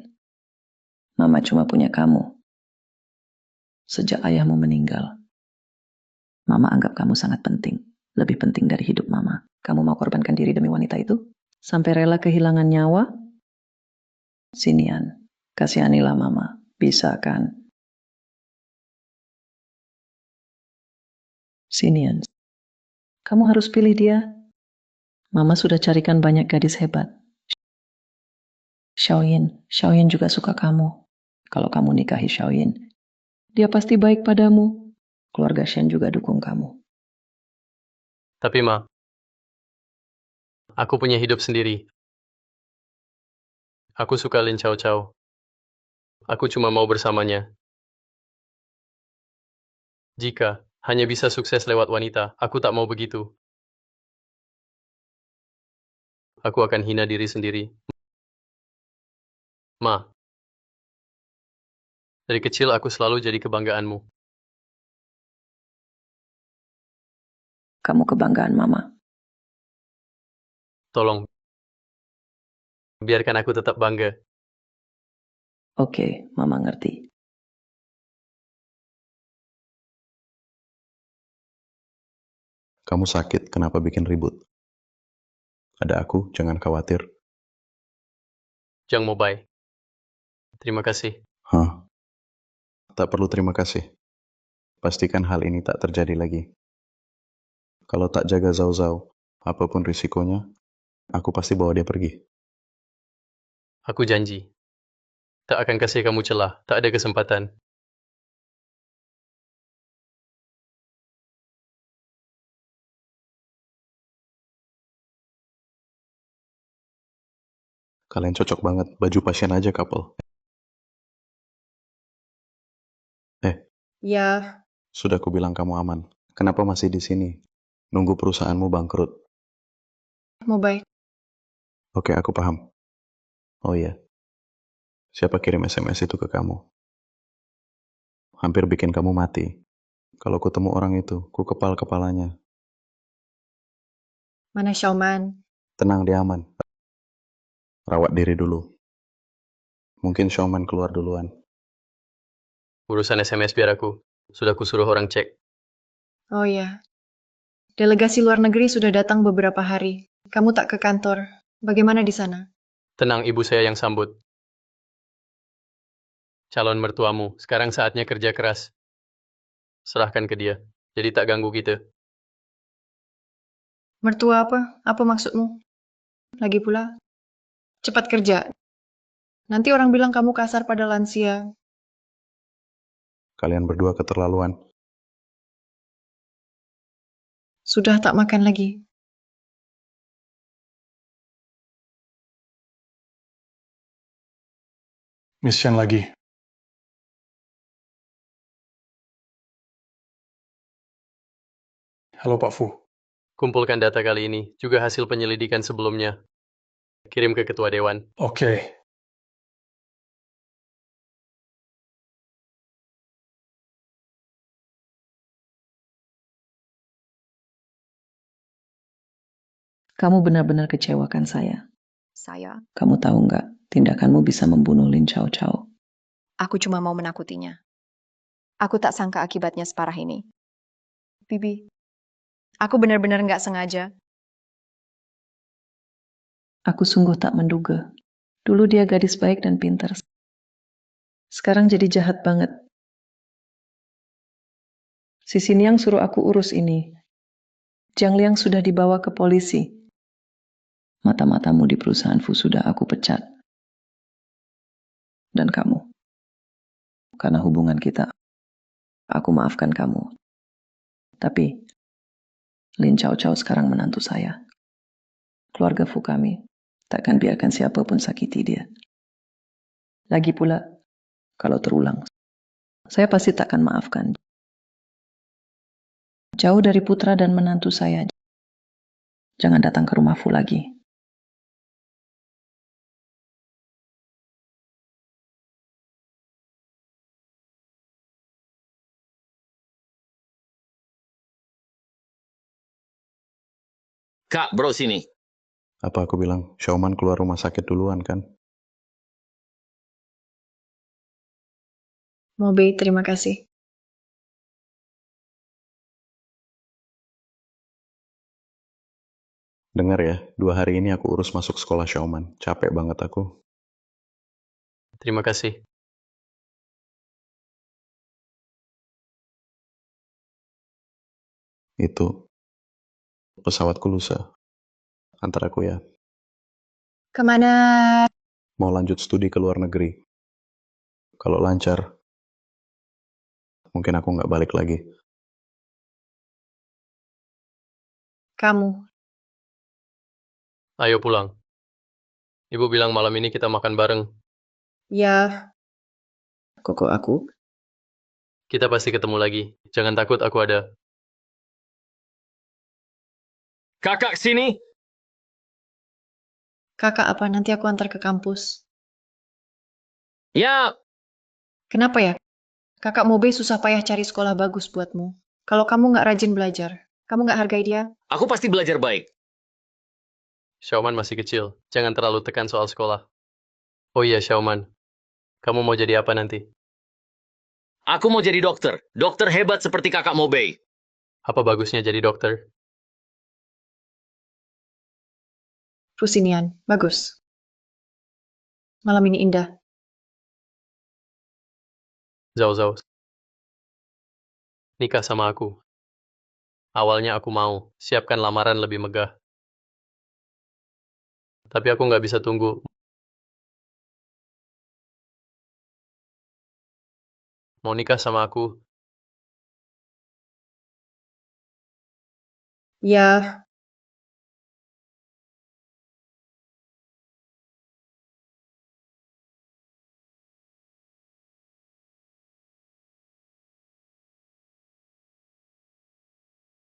Mama cuma punya kamu. Sejak ayahmu meninggal. Mama anggap kamu sangat penting. Lebih penting dari hidup mama. Kamu mau korbankan diri demi wanita itu? Sampai rela kehilangan nyawa? Sinian. Kasihanilah mama. Bisa kan? Sinian, kamu harus pilih dia. Mama sudah carikan banyak gadis hebat. Xiaoyin juga suka kamu. Kalau kamu nikahi Xiaoyin, dia pasti baik padamu. Keluarga Shen juga dukung kamu. Tapi Ma, aku punya hidup sendiri. Aku suka Lin Chao Chao. Aku cuma mau bersamanya. Jika hanya bisa sukses lewat wanita, aku tak mau begitu. Aku akan hina diri sendiri. Ma, dari kecil aku selalu jadi kebanggaanmu. Kamu kebanggaan Mama. Tolong, biarkan aku tetap bangga. Oke, Mama ngerti. Kamu sakit, kenapa bikin ribut? Ada aku, jangan khawatir. Jang Mobai. Terima kasih. Hah? Tak perlu terima kasih. Pastikan hal ini tak terjadi lagi. Kalau tak jaga Zhao Zhao, apapun risikonya, aku pasti bawa dia pergi. Aku janji. Tak akan kasih kamu celah. Tak ada kesempatan. Kalian cocok banget, baju pasien aja couple. Ya, Sudah kubilang kamu aman. Kenapa masih di sini? Nunggu perusahaanmu bangkrut. Mobai. Oke, aku paham. Oh iya. Siapa kirim SMS itu ke kamu? Hampir bikin kamu mati. Kalau ketemu orang itu, ku kepal-kepalanya. Mana Xiaoman? Tenang, dia aman. Rawat diri dulu. Mungkin Xiaoman keluar duluan. Urusan SMS biar aku. Sudah kusuruh orang cek. Oh ya. Delegasi luar negeri sudah datang beberapa hari. Kamu tak ke kantor. Bagaimana di sana? Tenang, ibu saya yang sambut. Calon mertuamu, sekarang saatnya kerja keras. Serahkan ke dia. Jadi tak ganggu kita. Mertua apa? Apa maksudmu? Lagi pula, cepat kerja. Nanti orang bilang kamu kasar pada lansia. Kalian berdua keterlaluan. Sudah tak makan lagi. Miss Shen lagi. Halo Pak Fu. Kumpulkan data kali ini, juga hasil penyelidikan sebelumnya. Kirim ke Ketua Dewan. Oke. Kamu benar-benar kecewakan saya. Saya, Kamu tahu nggak, tindakanmu bisa membunuh Lin Chao Chao. aku cuma mau menakutinya. Aku tak sangka akibatnya separah ini. Bibi, aku benar-benar nggak sengaja. Aku sungguh tak menduga. Dulu dia gadis baik dan pintar. Sekarang jadi jahat banget. Si Xiniang suruh aku urus ini. Jiang Liang sudah dibawa ke polisi. Mata-matamu di perusahaan Fu sudah aku pecat. Dan kamu. Karena hubungan kita, aku maafkan kamu. Tapi, Lin Chao Chao sekarang menantu saya. Keluarga Fu kami takkan biarkan siapapun sakiti dia. Lagi pula, kalau terulang, saya pasti takkan maafkan. Jauh dari putra dan menantu saya. Jangan datang ke rumah Fu lagi. Kak, bro sini. Apa aku bilang, Xiaoman keluar rumah sakit duluan kan? Mobai, terima kasih. Dengar ya, 2 hari ini aku urus masuk sekolah Xiaoman. Capek banget aku. Terima kasih. Itu pesawatku lusa. Antar aku ya. Kemana? Mau lanjut studi ke luar negeri. Kalau lancar, mungkin aku nggak balik lagi. Kamu. Ayo pulang. Ibu bilang malam ini kita makan bareng. Ya, Koko aku, Kita pasti ketemu lagi. Jangan takut, aku ada. Kakak sini. kakak apa nanti aku antar ke kampus. Ya, Kenapa ya? Kakak Mobe susah payah cari sekolah bagus buatmu. Kalau kamu nggak rajin belajar, kamu nggak hargai dia. aku pasti belajar baik. Xiaoman masih kecil. Jangan terlalu tekan soal sekolah. Oh iya, Xiaoman. Kamu mau jadi apa nanti? Aku mau jadi dokter. Dokter hebat seperti kakak Mobei. Apa bagusnya jadi dokter? Fusinian, bagus. Malam ini indah. Zhao Zhao. Nikah sama aku. Awalnya aku mau. Siapkan lamaran lebih megah. Tapi aku nggak bisa tunggu. Mau nikah sama aku. Ya,